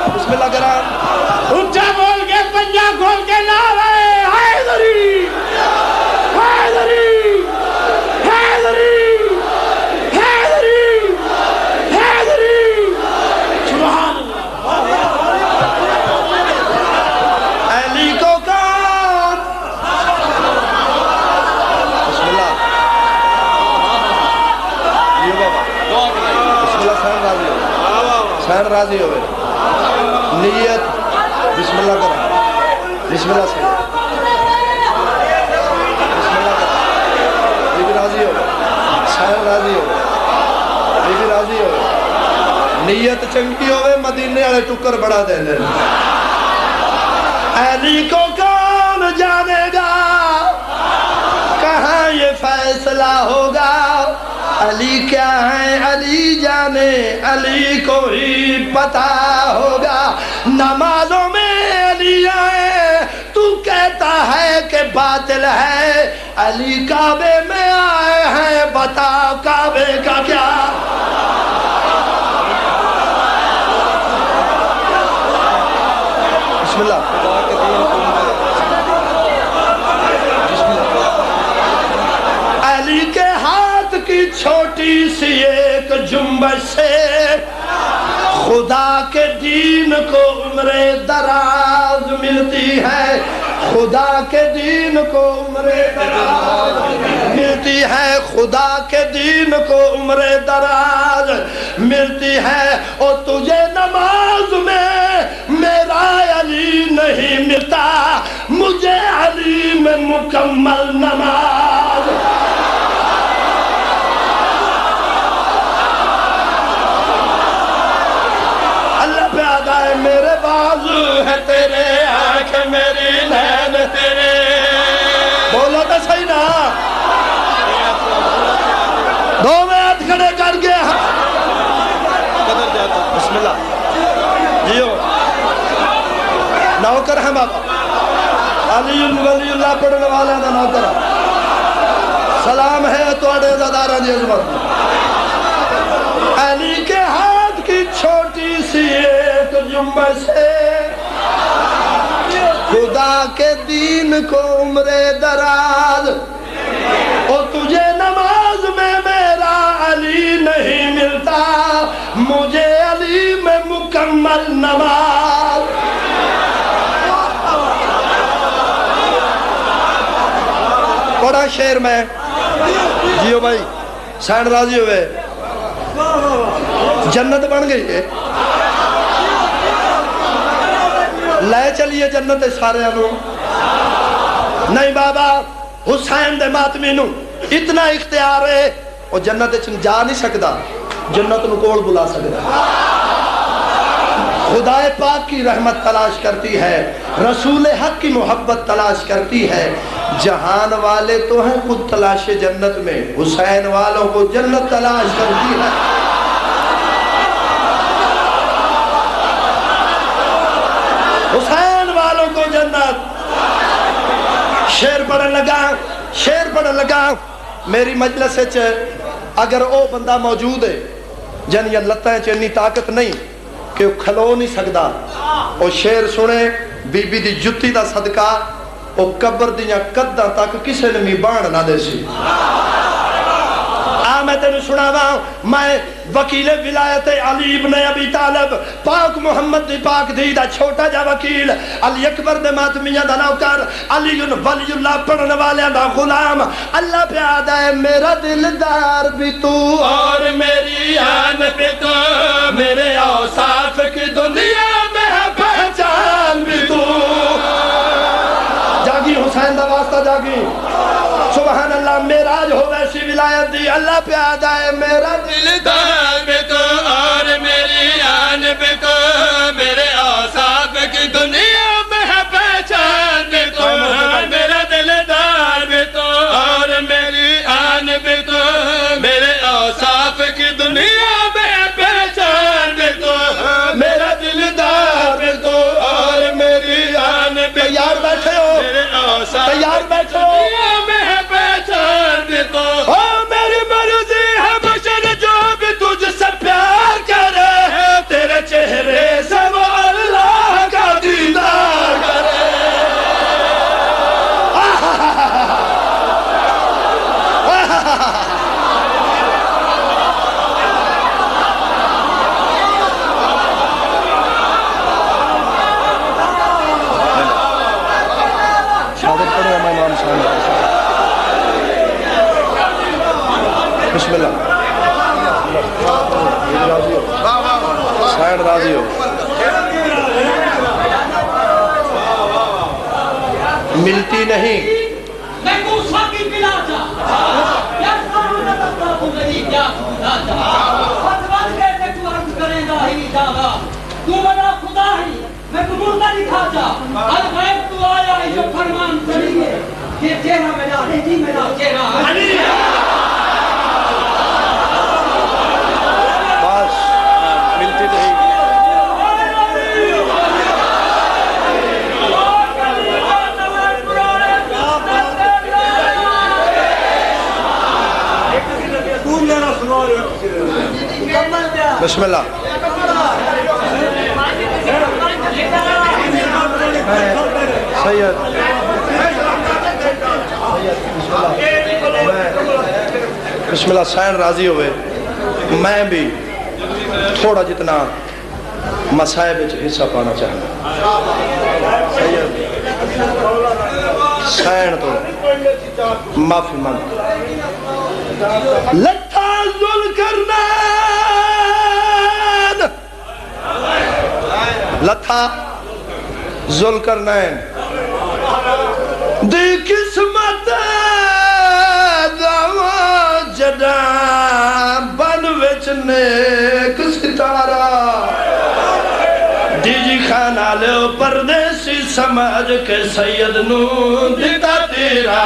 بسم اللہ کرام اونچا بول کے پنجا کھول کے نعرہ حیدری حیدری حیدری حیدری حیدری سبحان علی کو کون بسم اللہ جیو بابا بسم اللہ سین راضی ہو سین راضی ہوئے نیت بسم اللہ کریں بسم اللہ سے بسم اللہ کریں بی بی راضی ہو سین راضی ہو بی بی راضی ہو نیت چنگی ہوئے مدینے والے ٹکر بڑا دے دے علی کو کون جانے گا کہاں یہ فیصلہ ہوگا علی کیا ہے علی جانے علی کو ہی پتا ہوگا نمازوں میں علی آئے تو کہتا ہے کہ باطل ہے علی کعبے میں آئے ہیں بتا کعبے کا کیا بسم اللہ علی کے ہاتھ کی چھوٹی سی ایک جنبش سے خدا کے دین کو عمر دراز ملتی ہے خدا کے دین کو عمر دراز ملتی ہے خدا کے دین کو عمر دراز ملتی ہے اور تجھے نماز میں میرا علی نہیں ملتا مجھے علی میں مکمل نماز اللہ پہ آدھا ہے میرے بازو ہے تیرے آنکھ میری نین تیرے بولو تو صحیح نا دو میں ہاتھ کھڑے کر کے بسم اللہ جیو نوکر ہے بابا علی ولی اللہ پڑھنے والے دا نوکر سلام ہے توڑے زدارہ دی عظمت علی کے ہاتھ کی چھوٹی سی ایک جنبش سے خدا کے دین کو عمر دراز اور تجھے نماز میں میرا علی نہیں ملتا مجھے علی میں مکمل نماز پڑھا شعر میں جیو بھائی سین راضی ہوئے جنت بن گئی ہے لے چلیے جنت سارے انو نہیں بابا حسین دے ماتمی نو اتنا اختیار ہے اور جنت جا نہیں سکتا جنت نو کول بلا سکتا خدا پاک کی رحمت تلاش کرتی ہے رسول حق کی محبت تلاش کرتی ہے جہان والے تو ہیں خود تلاش جنت میں حسین والوں کو جنت تلاش کرتی ہے حسین والوں کو جنت شیر پڑھن لگا میری مجلس اگر او بندہ موجود ہے جن یا لتائیں چینی طاقت نہیں کہ وہ کھلو نہیں سکتا او شیر سنے بی بی دی جتی دا صدقہ او قبر دیاں قدہ تک کسے نے می بان نہ دے سی میں تینوں سنا میں وکیل ولایت علی ابن ابی طالب پاک محمد دی پاک دی دا چھوٹا جا وکیل علی اکبر دے ماتمیہ دا نوکر علی ولی اللہ پڑھنے والے دا غلام اللہ پہ آدھا ہے میرا دلدار بھی تو اور میری آن بھی تو میرے اوصاف کی دنیا میں ہے پہچان بھی تو جاگی حسین دا واسطہ جاگی سبحان اللہ میراج ہو ویسی ولایت دی اللہ پہ آدھا ہے میرا دلدار بھی تو اور میری آن بھی تو میرے اوصاف کی دنیا میں ہے پہچان بھی تو میرا دلدار بھی تو اور میری آن بھی تو میرے اوصاف کی دنیا میں ہے پہچان بھی تو میرا دلدار بھی تو اور میری آن بھی تو تیار بیٹھے ہو میرے اوصاف تیار بیٹھے ہو دنیا میں ہے پہچان بھی تو میری مرضی ہے بشر جو بھی تجھ سے پیار کرے تیرے چہرے سے وہ اللہ کا دیدار کرے بسم اللہ سائن راضی ہو ملتی نہیں میں موسیٰ کی بلا جا یا ساروں نتبتا تو میری کیا خدا جا فتوان کہتے تو عرض کریں گا ہی جاگا تو بڑا خدا ہی میں تو مردہ دکھا جا الغیب تو آیا ہے جو فرمان چلیے یہ چہرہ میرا ہے جی میرا چہرہ ہے بس ملتی نہیں بسم اللہ سید بسم اللہ سائن راضی ہوئے میں بھی تھوڑا جتنا مسائب حصہ پانا چاہنا سید سائن تو معافی مانگ لٹھا ذوالقرنین لتھا ذوالقرنین دی قسمت دعوا جدا بن وچ نیک ستارہ دیجی خانہ لے پردیسی سمجھ کے سید نو دیتا تیرا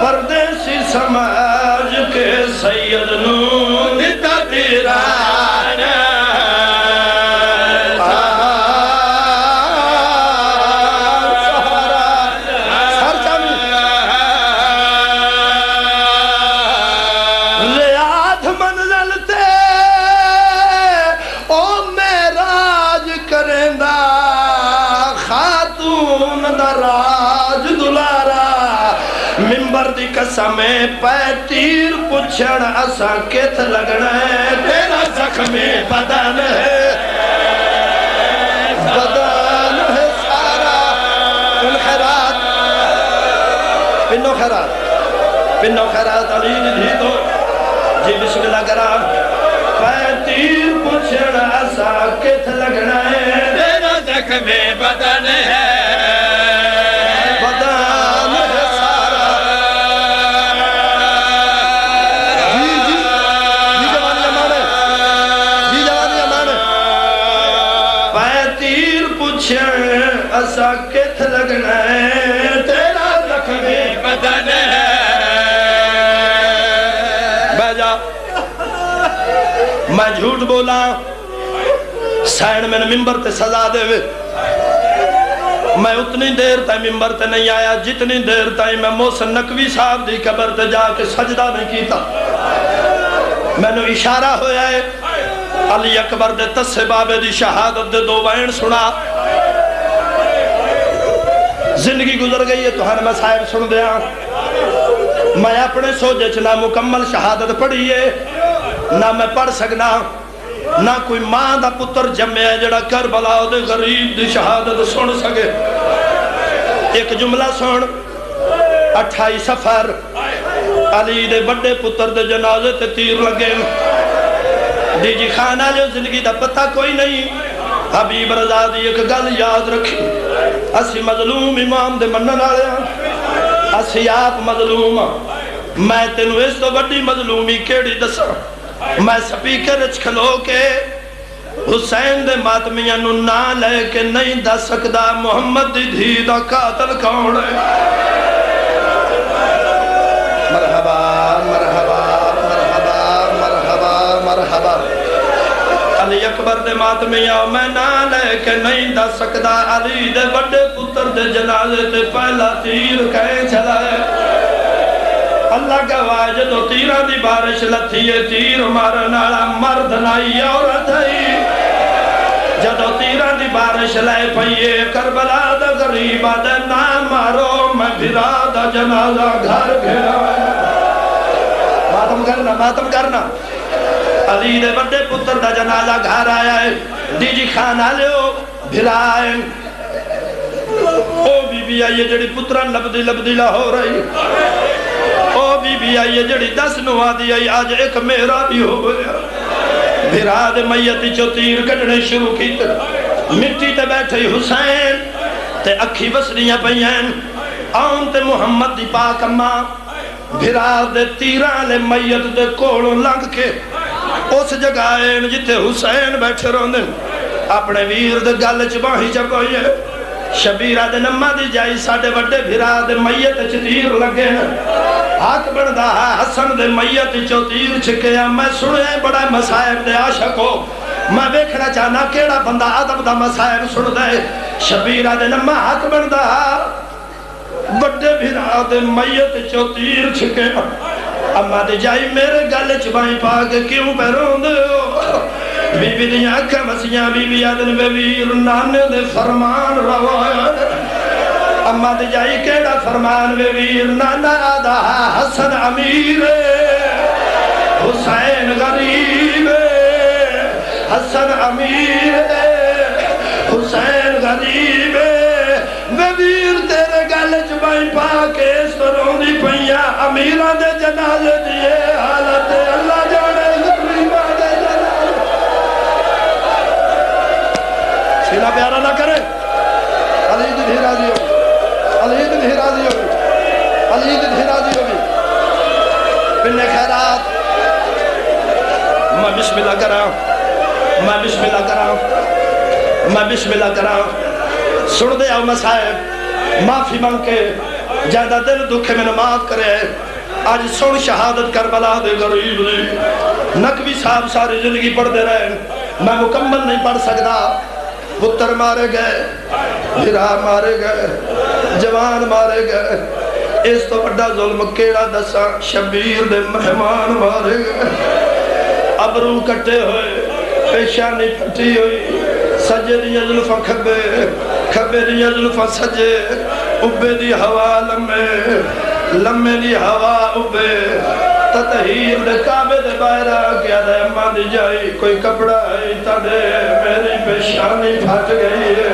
پردیسی سمجھ کے سید نو دیتا تیرا ریاض منزل تے او میراج کرندہ خاتون دا راج دلارا ممبر دی قسمیں پہ تیر پچھڑ اسا کت لگنا ہے تیرا زخمی بدن ہے سارا پن خیرات پنو خیرات علی دی تو جی بسم اللہ کرام پہ تیر پچھڑ اسا کت لگنا ہے تیرا زخمی بدن ہے اسا کت لگنا ہے تیرا زخمی بدن ہے بہ جا میں جھوٹ بولا سائن میں نے ممبر تے سزا دے وے میں اتنی دیر تے ممبر تے نہیں آیا جتنی دیر تے میں محسن نقوی صاحب دی قبر تے جا کے سجدہ نہیں کیتا میں نے اشارہ ہویا ہے علی اکبر دے تسے بابے دی شہادت دے دو بین سنا زندگی گزر گئی ہے تو ہر مسائب سن دیا میں اپنے سوجے چ نہ مکمل شہادت پڑھی ہے نہ میں پڑھ سکنا نہ کوئی ماں دا پتر جمع ہے جڑا کربلا دے غریب دی شہادت سن سکے ایک جملہ سن 28 سفر علی دے بڑے پتر دے جنازے تے تیر لگے دی جی خانہ جو زندگی دا پتہ کوئی نہیں حبیب رضا دی ایک گل یاد رکھی اسی مظلوم امام دے منن والے اسی آپ مظلوم میں تینوں اس تو بڑی مظلومی کیڑی دساں میں سپیکر اچ کھلو کے حسین دے ماتمیاں نو نہ لے کے نہیں دس سکدا محمد دی دھی دا قاتل کون ہے مرحبا مرحبا مرحبا مرحبا مرحبا علی اکبر دے ماتمیاں میں نہ لے کے نہیں دس سکدا علی دے بڑے پتر دے جنازے تے پہلا تیر کہیں چلا ہے اللہ گواہ جدو تیران دی بارش لتھی ہے تیر مارنالا مرد نائی عورت ہے جدو تیران دی بارش لائے پئیے کربلا دا غریبہ دے نہ مارو میں بھرا دا جنازہ گھر گھرا ماتم کرنا علی دے بڑے پتر دا جنازہ گھر آیا ہے دی جی خانہ لیو بھرا ہے او بی بی آئیے جڑی پتران لبدی لاہو رہی او بی بی آئیے جڑی 10 نوہ دی آئی آج ایک میرا بھی ہو گیا بھرا دے میتی چو تیر کٹنے شروع کی مٹی تے بیٹھے حسین تے اکھی بسریاں پہین آن تے محمد دی پاک اماں بھرا دے تیران لے میت دے کوڑوں لنگ کے اس جگائیں جتے حسین بیٹھے روندن اپنے ویر دے گل چباہی چپوئے شبیرہ دے نمہ دی جائی ساڑھے بڑے بھرا دے میت چ تیر لگے حق بڑھدا ہے حسن دے میت چو تیر چھکیا میں سنے بڑا مسائب دے عاشق ہو میں بیکھنا چاہنا کیڑا بندہ عدب دا مسائب سن دے شبیرہ دے نمہ حق بڑھدا ہے بڑے بھرا دے میت چو تیر چھکیا اما دے جائی میرے گل چبائیں پاک کیوں پیرون دے ہو بی بی دیاں اکھا مسیاں بی بی آدن بے ویر نانے دے فرمان روایا اما دے جائی کیڑا فرمان بے ویر نانا آدھا حسن امیر حسین غریب حسن امیر حسین غریب بے ویر تیرے گل چبائیں پاک اس طرح دی پہیاں امیران دے جنازے دیئے حالت اللہ جانے غریبہ دے جنازے سینہ پیارا نہ کرے علی دھی راضی ہوگی علی دھی راضی ہوگی علی دھی راضی ہوگی بن خیرات میں بسم اللہ کراؤں میں بسم اللہ کراؤں میں بسم اللہ کراؤں سن دے آؤ مسائب معافی مانگ کے جائدہ دل دکھے میں معاف کرے آج سن شہادت کربلا دے غریب دی نقوی صاحب ساری زندگی پڑھ دے رہے میں مکمل نہیں پڑھ سکتا پتر مارے گئے بھرا مارے گئے جوان مارے گئے اس تو بڑا ظلم کیڑا دسا شبیر دے مہمان مارے گئے ابرو کٹے ہوئے پیشانی پھٹی ہوئی سجے دی ظلفہ کھبے کھبے دی ظلفہ سجے ابے دی ہوا لمے دی ہوا ابے تطہیر دے کعبے دے بائرہ کیا دے اماں دی جائی کوئی کپڑا ہے تا دے میری پیشانی پھٹ گئی ہے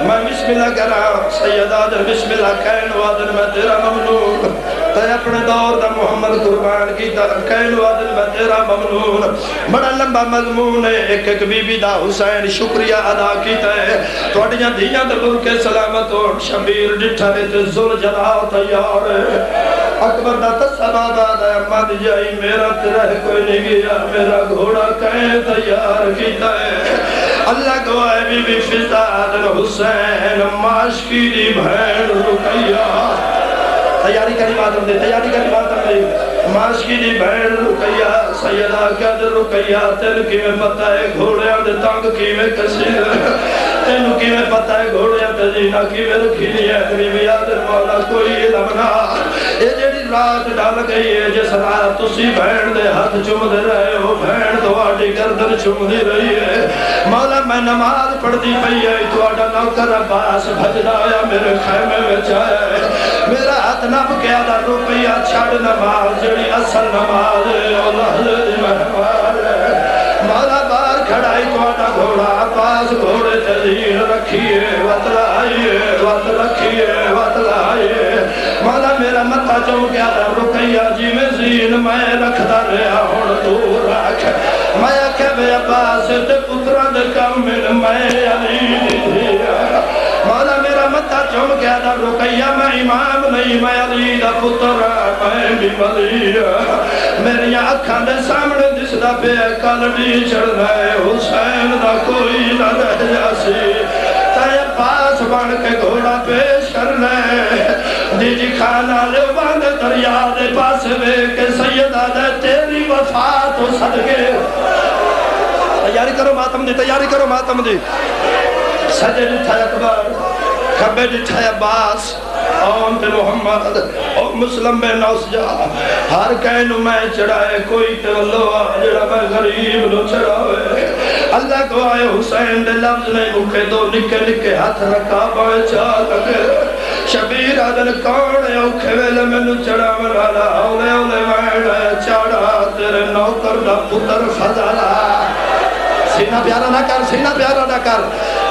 میں بسم اللہ کرا سید آدر بسم اللہ کہن وادن میں تیرا ممنون تے اپنے دور دا محمد قربان کی تا کہن وادن میں تیرا ممنون بڑا لمبا مضمون ہے ایک ایک بی بی دا حسین شکریہ ادا کیتا ہے توڑیاں دیاں دا بر کے سلامت ہو شبیر ڈٹھا ہے تے زل جلال تیار ہے اکبر دا تصبہ دا اماں دی جائی میرا ترہ کوئی نہیں گیا میرا گھوڑا کہیں تیار کیتا ہے اللہ گواہ بی بی فضاد حسین معاشقی دی بھین رکیہ تیاری کری باتم دے تیاری کری باتم دے معاشقی دی بھین رکیہ سیدہ قدر رکیہ تین کی میں پتہ ہے گھوڑیاں دے تانگ کی میں کسیر تین کی میں پتہ ہے گھوڑیاں دے جینا کی میں رکھی نہیں ہے بی بی آدر مولا کوئی علم نہ یہ جڑی رات ڈال گئی ہے جس رات تسی بہن دے ہاتھ چم دے رہے ہو بہن تواڈی گردن چم دی رہی ہے مولا میں نماز پڑھ دی پئی ہے تواڈا نوکر عباس بھجدا آیا میرے خیمے وچ آیا ہے میرا ہاتھ نپ کے آدھا روپیہ چھڑ نماز جڑی اصل نماز ہے اللہ دی مہمان ہے مولا باہر کھڑائی تواڈا گھوڑا عباس گھوڑے تے زین رکھیے وت لائیے وت رکھیے وت لائیے مولا میرا متھا چم کے آدھا رکیہ جی میں زین میں رکھدا رہا ہن تو رکھ میں آکھے بے عباس تے پتراں دے کم میں علی دی مولا میرا متھا چم کے آدھا رکیہ میں امام نہیں میں علی دا پتر میں بھی ولی میری اکھاں دے سامنے دسدا پیا کلڈی چڑھنا ہے حسین دا کوئی نہ رہ جاسی تے عباس بن کے گھوڑا پیش کرنا ہے جی کھانا لے باندھ دریا دے پاس وے کہ سیدہ دے تیری وفا تو صدقے تیاری کرو ماتم دی تیاری کرو ماتم دی سجے ڈٹھا اکبر کھبے ڈٹھا عباس آن تے محمد اور مسلم میں نوس جا ہر کہنو میں چڑھائے کوئی تے اللہ جڑا میں غریب نو چڑھاوے اللہ کو آئے حسین دے لفظ نے مکھے دو نکے نکے ہاتھ رکھا بائے چاہ لگے شبیر آدھن کون ہے اوکھے ویلے میں نو چڑھا مرالا اولے اولے ویڑے چڑھا تیرے نوکر دا پتر فضالا سینہ پیارا نہ کر سینہ پیارا نہ کر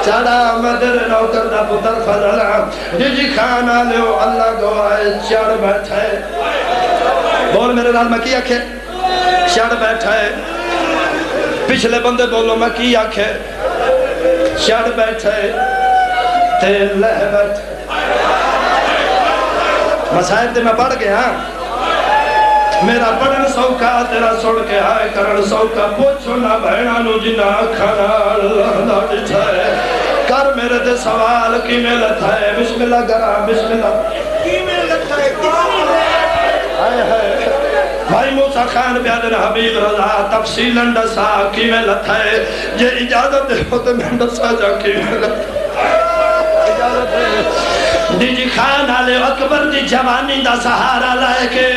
چڑھا مدر نوکر دا پتر فضلا جی کھانا لیو اللہ گوائے چڑھ بیٹھے بول میرے نال میں کی آکھے چڑھ بیٹھے پچھلے بندے بولو میں کی آکھے چڑھ بیٹھے تے لہ بیٹھے مسائب دے میں پڑھ گیا میرا پڑھن سوکا تیرا سوڑ کے آئے کرن سوکا پوچھو نہ بہنا نو جنا کھانا اللہ ڈٹھائے کر میرے دے سوال کی میں لتھائے بسم اللہ گرام بسم اللہ کی میں لتھائے آئے ہے بھائی موسیٰ خان بیادن حبیب رضا تفصیل انڈسا کی میں لتھائے یہ اجازت دے ہوتے میں انڈسا جا کی میں لتھائے اجازت دے جی خان آلے اکبر دی جوانی دا سہارا لائے کے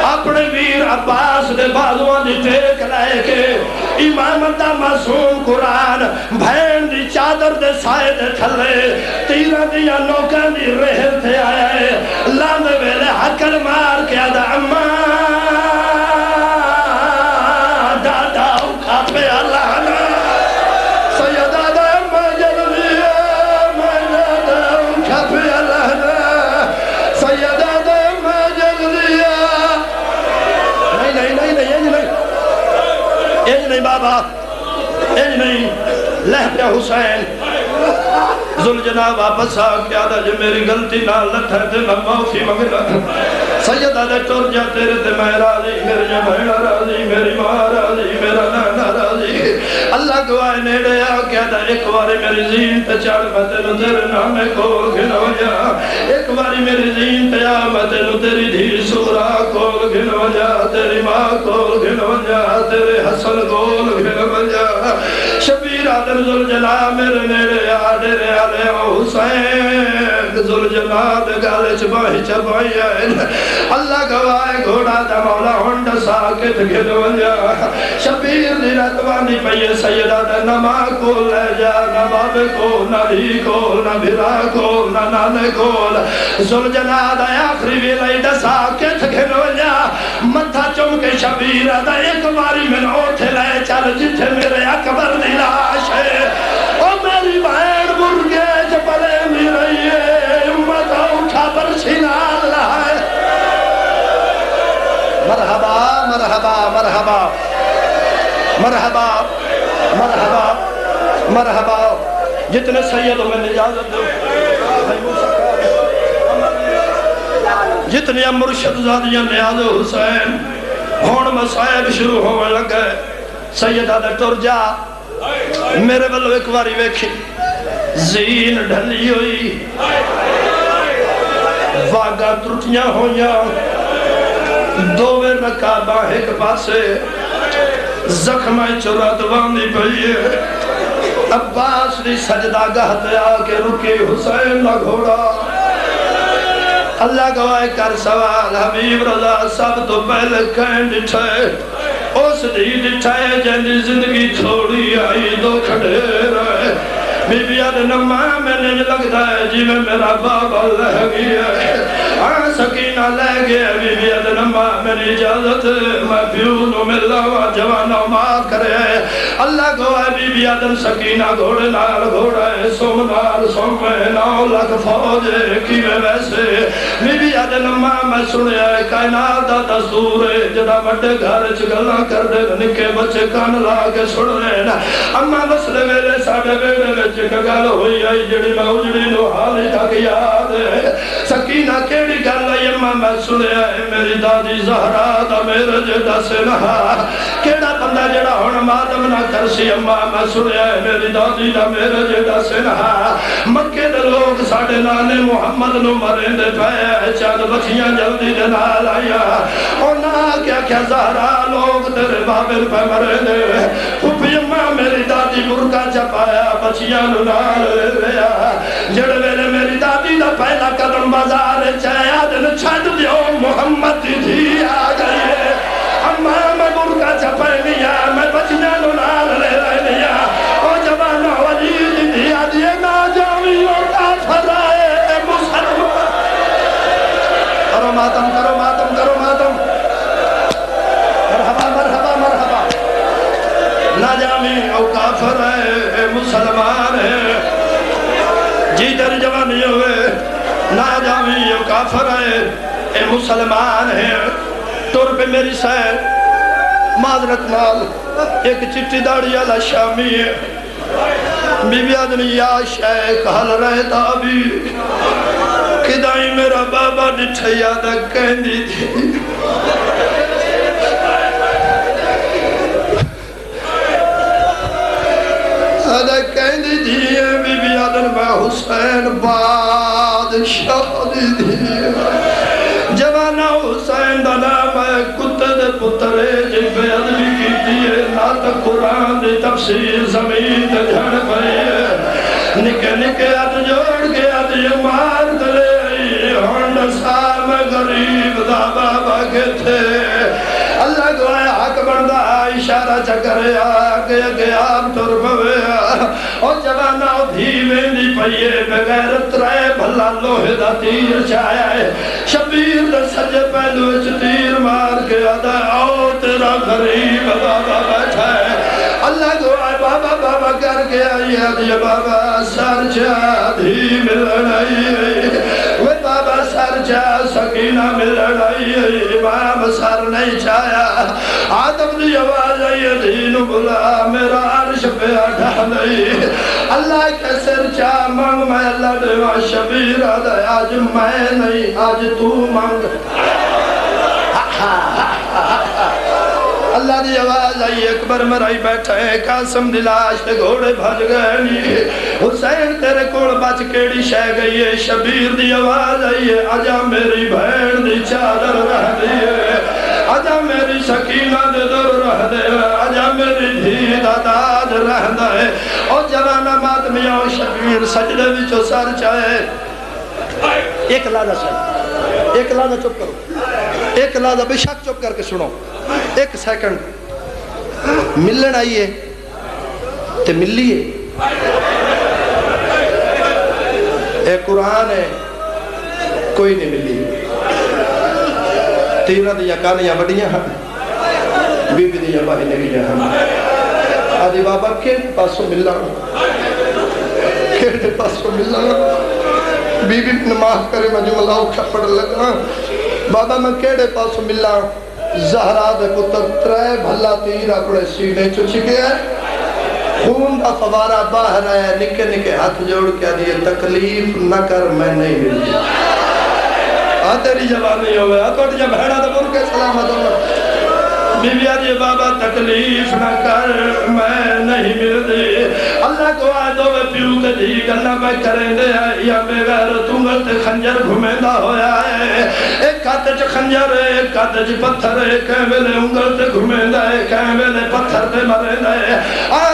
اپنے ویر عباس دے بازوان دی ٹیک لائے کے امامت دا معصوم قرآن بھین دی چادر دے سائے دے تھلے تیرہ دیا نوکان دی رہر تھے آیا ہے لاندے ویلے حکر مار کے آدھا اممہ دادا اوکھا پہ اللہ نا سیدہ دا اممہ جلویہ میں دادا اوکھا پہ اللہ نا سیدہ دا اممہ جلویہ ایج نہیں بابا ایج نہیں لہ پہ حسین ذوالجناب واپس آ کے آدھا جے میری غلطی نہ لٹھے تے میں معافی منگنا سیدہ دے ٹر جا تیرے تے میں راضی میرے جا بہنا راضی میری ماں راضی میرا نانا راضی اللہ گواہ نیڑے آ کے آدھا ایک باری میری زین تے چڑھ میں تینو تیرے نامے کھول گھنو جا ایک باری میری زین تے آ میں تینو تیری دھی سورا کھول گھنو جا تیری ماں کھول گھنو جا تیرے حسن کھول گھنو جا شبیر آدھر ذوالجلال میرے نیڑے آ ڈیرے آلے حسین ذوالجلال گالے چباہی چباہی آئین اللہ گواہ گھوڑا دا مولا ہونڈ ساکت گھنو جا شبیر دی رتوانی پہیے سیدہ دا نما کو لے جا نہ باب کو نہ بھی کو نہ بھرا کو نہ نانے کو ذوالجلال دا آخری ویلے دا ساکت گھنو جا مدھا چم کے شبیر دا ایک باری میں اوٹھ لے چل جتھے میرے اکبر دی لاش ہے او میری بہن مرگے جبلے میرے امت اٹھا پر چھنال لائے مرحبا مرحبا مرحبا مرحبا مرحبا مرحبا جتنے سیدوں میں اجازت دو جتنے مرشد زادیاں نیاز حسین ہون مسائب شروع ہونے لگے سیدہ دے ٹر جا میرے بلو ایک باری ویکھی زین ڈھلی ہوئی واگا ترٹیاں ہویاں دووے رکابہ ایک پاسے زخمہ چورا دواندی پہیے عباس دی سجدہ گاہتے آکے رکی حسین نہ گھوڑا اللہ گواہ کر سوال حبیب رضا سب تو پہلے کہیں ڈٹھائے اس دی ڈٹھائے جن زندگی تھوڑی آئی دو کھڑے رہے بی بی ادنما میں نے لگتا ہے جی میں میرا بابا لہ گیا سکینہ لہ گیا بی بی ادنما میری اجازت میں پیونوں میں لوا جوانہ مار کرے اللہ گواہ بی بی ادن سکینہ گھوڑے نال گھوڑے سوم نال سوم میں 9 لاکھ فوج کی میں ویسے بی بی ادنما میں سنے کائنات دا دستور جدا بڑے گھر چگلہ کر دے نکے بچے کان لا کے سن رہے اما مسلے میرے ساڑھے بیڑے میں گل ہوئی آئی جڑی میں اجڑی نو حالی تک یاد ہے سکینہ کیڑی گل ہے اماں میں سنے آئے میری دادی زہرا دا میرے جڑا سے نہا کیڑا بندہ جڑا ہون مادم نہ کرسی اماں میں سنے آئے میری دادی دا میرے جڑا سے نہا مکے دے لوگ ساڑھے نانے محمد نو مرین دے پائے چاند بچیاں جلدی دے نال آیا اور نہ کیا زہرا لوگ تیرے بابل پہ مرین دے پھوپی اماں میری دادی برکا چپایا بچیاں نال لیا جڑ ویلے میری دادی دا پہلا قدم بازار چایا دن چھڑ دیو محمد دی آ گئے اماں میں برکا چپائے لیا میں بچیاں نال لیا او جوانہ ولی دی آدھے نا جاوی اور کافر آئے مسلمان کرو ماتم کرو ماتم کرو ماتم مرحبا مرحبا مرحبا نا جاوی اور کافر آئے مسلمان ہے جی در جوانی ہوئے نا جاوی یہ کافر ہے اے مسلمان ہے طور پہ میری سیر معذرت نال ایک چٹی داڑی والا شامی ہے بی بی آدمی یا شیخ حل رہتا بھی کدائی میرا بابا ڈٹھے یادہ کہندی تھی آدھا کہندی تھی بی بی آدن میں حسین بادشاہ دی جوانہ حسین دا نام ہے کتے دے پترے جن پہ ادبی کی دیئے نات قرآن دی تفسیر زمین دے جھڑ پئے نکے نکے ات جوڑ کے ات یہ مار دلے ہونڈ سام غریب دا بابا کے تھے اللہ گوائے حق بندہ اشارہ چکرے آگے اگے آپ تر بویا اور جوانہ دھیمیں دی پئیے بغیرت رہے بھلا لوہے دا تیر چایا ہے شبیر دے سجے پہلو اچ تیر مار کے آدھا آؤ تیرا غریب بابا بیٹھا ہے اللہ گوائے بابا بابا کر کے آئی آدھے بابا سر چاہ دھی ملنائی وہ بابا سر چاہ سکینہ ملنائی امام سر نہیں چاہیا آدم دی آواز آئی دین بلا میرا عرش پہ اٹھا نہیں اللہ کے سر چاہ مانگ میں اللہ دیوا شبیر آدھا آج میں نہیں آج تو مانگ اللہ دی آواز آئی اکبر مرائی بیٹھا ہے قاسم دلاش تے گھوڑے بھج گئے نہیں حسین تیرے کوڑ بچ کیڑی شہ گئی ہے شبیر دی آواز آئی ہے آجا میری بھین دی چادر رہ دی ہے آجا میری سکینہ دے در رہ دے آجا میری دھی دا داد رہ دے اور جوانہ ماتمیاں شبیر سجدے بچو سر چاہے ایک لادہ سن ایک لادہ چپ کرو ایک لادہ بے شک چپ کر کے سنو ایک سیکنڈ ملن آئیے تے ملیے اے قرآن ہے کوئی نہیں ملی تیرہ دیا کانیاں بڑیاں ہم بی بی دیا باہی نگیاں ہم آدھی بابا کیڑے پاسو ملنا کیڑے پاسو ملنا بی بی نماز کرے میں جملہ اکھا پڑھ لگا بابا میں کیڑے پاسو ملنا زہرا دے پتر ترے بھلا تیر اپنے سینے چچکے ہیں خون کا فوارہ باہر ہے نکے نکے ہاتھ جوڑ کے دیئے تکلیف نہ کر میں نہیں ملی تیری جوانی ہوئے توڑ جب بھیڑا دے بر کے سلامت ہوئے بیوی آجے بابا تکلیف نہ کر میں نہیں ملدی اللہ کو آدھو میں پیو کے دی گلنا میں کریں دے یا بے غیرتوں گلتے خنجر گھمیندہ ہویا ہے ایک کھاتے چ خنجر ہے ایک کھاتے چ پتھر ہے کہیں ویلے انگلتے گھمیندہ ہے کہیں ویلے پتھر دے مریندہ ہے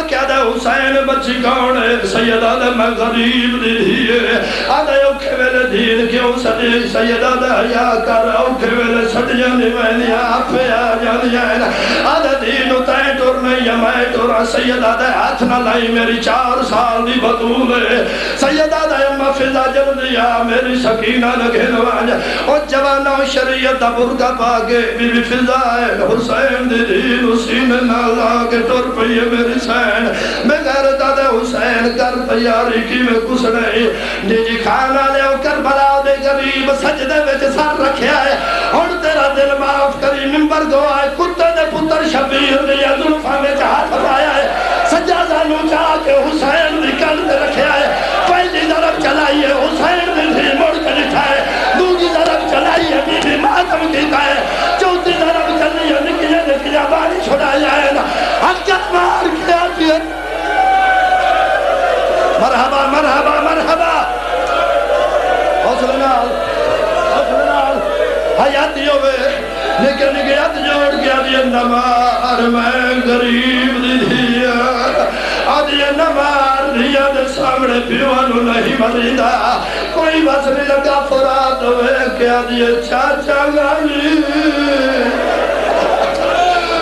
کیا دے حسین بچی کون ہے سیدہ دے میں غریب دی ہے آدھے اوکھے ویلے دین کیوں سدی سیدہ دے حیاء کر اوکھے ویلے سٹ جانی وینی آپ پہ آ جانی ہے آدھے دین اتائیں ٹور نہیں یا میں ٹورا سیدہ دے ہاتھ نہ لائی میری 4 سال دی بطول ہے سیدہ دے امہ فضا جل دیا میری سکینہ لگے نواجہ اور جوانہ شریعت دا برگا پاگے بی بی فضا ہے حسین دی دین حسین نالا کے ٹور پہیے میری سین میں غیرت دے حسین کر تیاری کی میں کس نہیں جی کھانا لے کربلا دے غریب سجدے وچ سر رکھیا ہے اور تیرا دل معاف کری منبر گو آئے کتے دے پتر شبیر دے یا ظلفہ میں ہاتھ پایا ہے سجادہ نو چاہ کے حسین دی کل دے رکھیا ہے پہلی ضرب چلائیے حسین دی تھی مڑ کے لکھا ہے دوسری ضرب چلائیے بی بی ماتم کیتا ہے چوتھی ضرب چلیے نکلے باری چھوڑا جائے نا حقیقت مار کیا دیا مرحبا مرحبا مرحبا حوصلہ نال حیاتی ہوئے لیکن نگیت جوڑ گیا دیا نمار میں غریب دی دیا آدھیا نمار دیا دے سامنے پیوانو نہیں مریدہ کوئی بس نہیں لگا فراد ہوئے کیا دیا چاچا گالی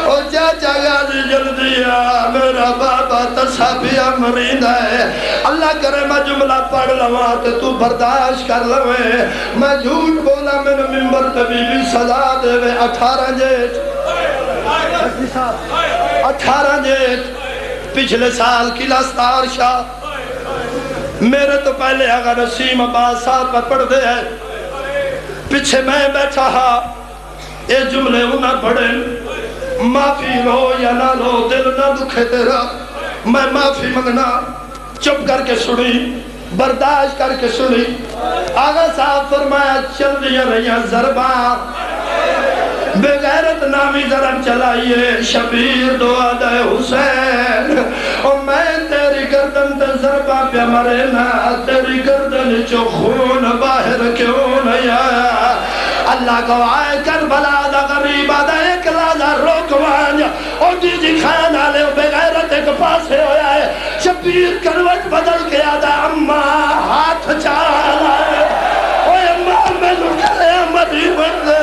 او چاچا گالی جل دیا میرا بابا تصابیہ مریدہ ہے اللہ کرے میں جملہ پڑھ لوا کہ تو برداشت کر لوے میں جھوٹ بولا میں نے ممبر تبھی بھی سزا دے وے 18 جیٹ 18 جیٹ پچھلے سال کی لاستار شاہ میرے تو پہلے آگا نسیم عباس صاحب پر پڑھ دے ہے پیچھے میں بیٹھا ہاں اے جملے انہیں پڑھیں معافی لو یا نہ لو دل نہ دکھے تیرا میں معافی منگنا چپ کر کے سنی برداشت کر کے سنی آگا صاحب فرمایا چل دیا رہیاں ضرباں بے غیرت نامی ضرب چلائیے شبیر دعا دے حسین اور میں تیری گردن تے ضربہ پہ مرنا تیری گردن چو خون باہر کیوں نہیں آیا اللہ گوائے کربلا دا غریبہ دا ایک لازہ روکوان اور جی کھانا لے بے غیرت ایک پاسے ہویا ہے شبیر کروٹ بدل کے آدھا اممہ ہاتھ چالا ہے اوہ اممہ میں لکھے مدی بندے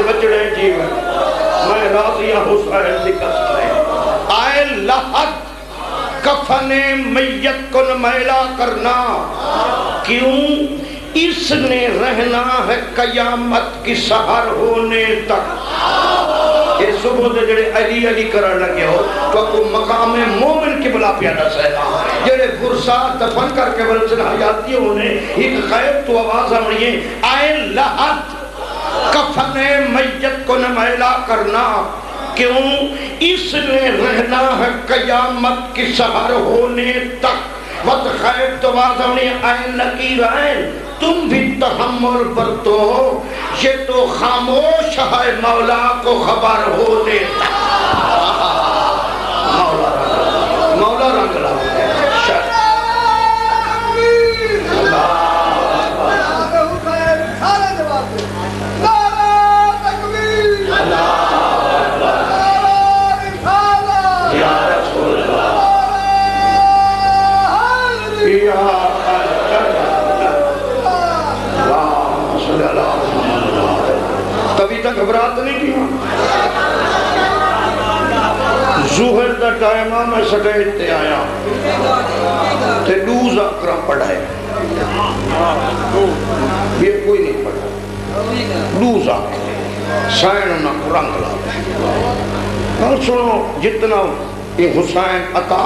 بچڑے جیون میں راضیہ حسین دکھا سکتے آئے لحد کفن میت کن میلا کرنا کیوں اس نے رہنا ہے قیامت کی سحر ہونے تک یہ صبح دے جڑے علی علی کرن لگے ہو تو کو مقام مومن کی بلا پیادا سہنا جڑے گرسات دفن کر کے ولسن حیاتی ہونے ایک خیر تو آواز آمڑیے آئے لحد کفن میت کو نمیلا کرنا کیوں اس نے رہنا ہے قیامت کی سحر ہونے تک وقت خیر تو آزمانی آئین لکیر آئین تم بھی تحمل برتو یہ تو خاموش ہے مولا کو خبر ہونے تک مولا رنگ لا گھبرات نہیں کیا ظہر دا ٹائمہ میں سٹیج تے آیا تے دوز اکرم پڑھائے یہ کوئی نہیں پڑھا دوز اکرم سائن نہ رنگ لا سنو جتنا یہ حسین عطا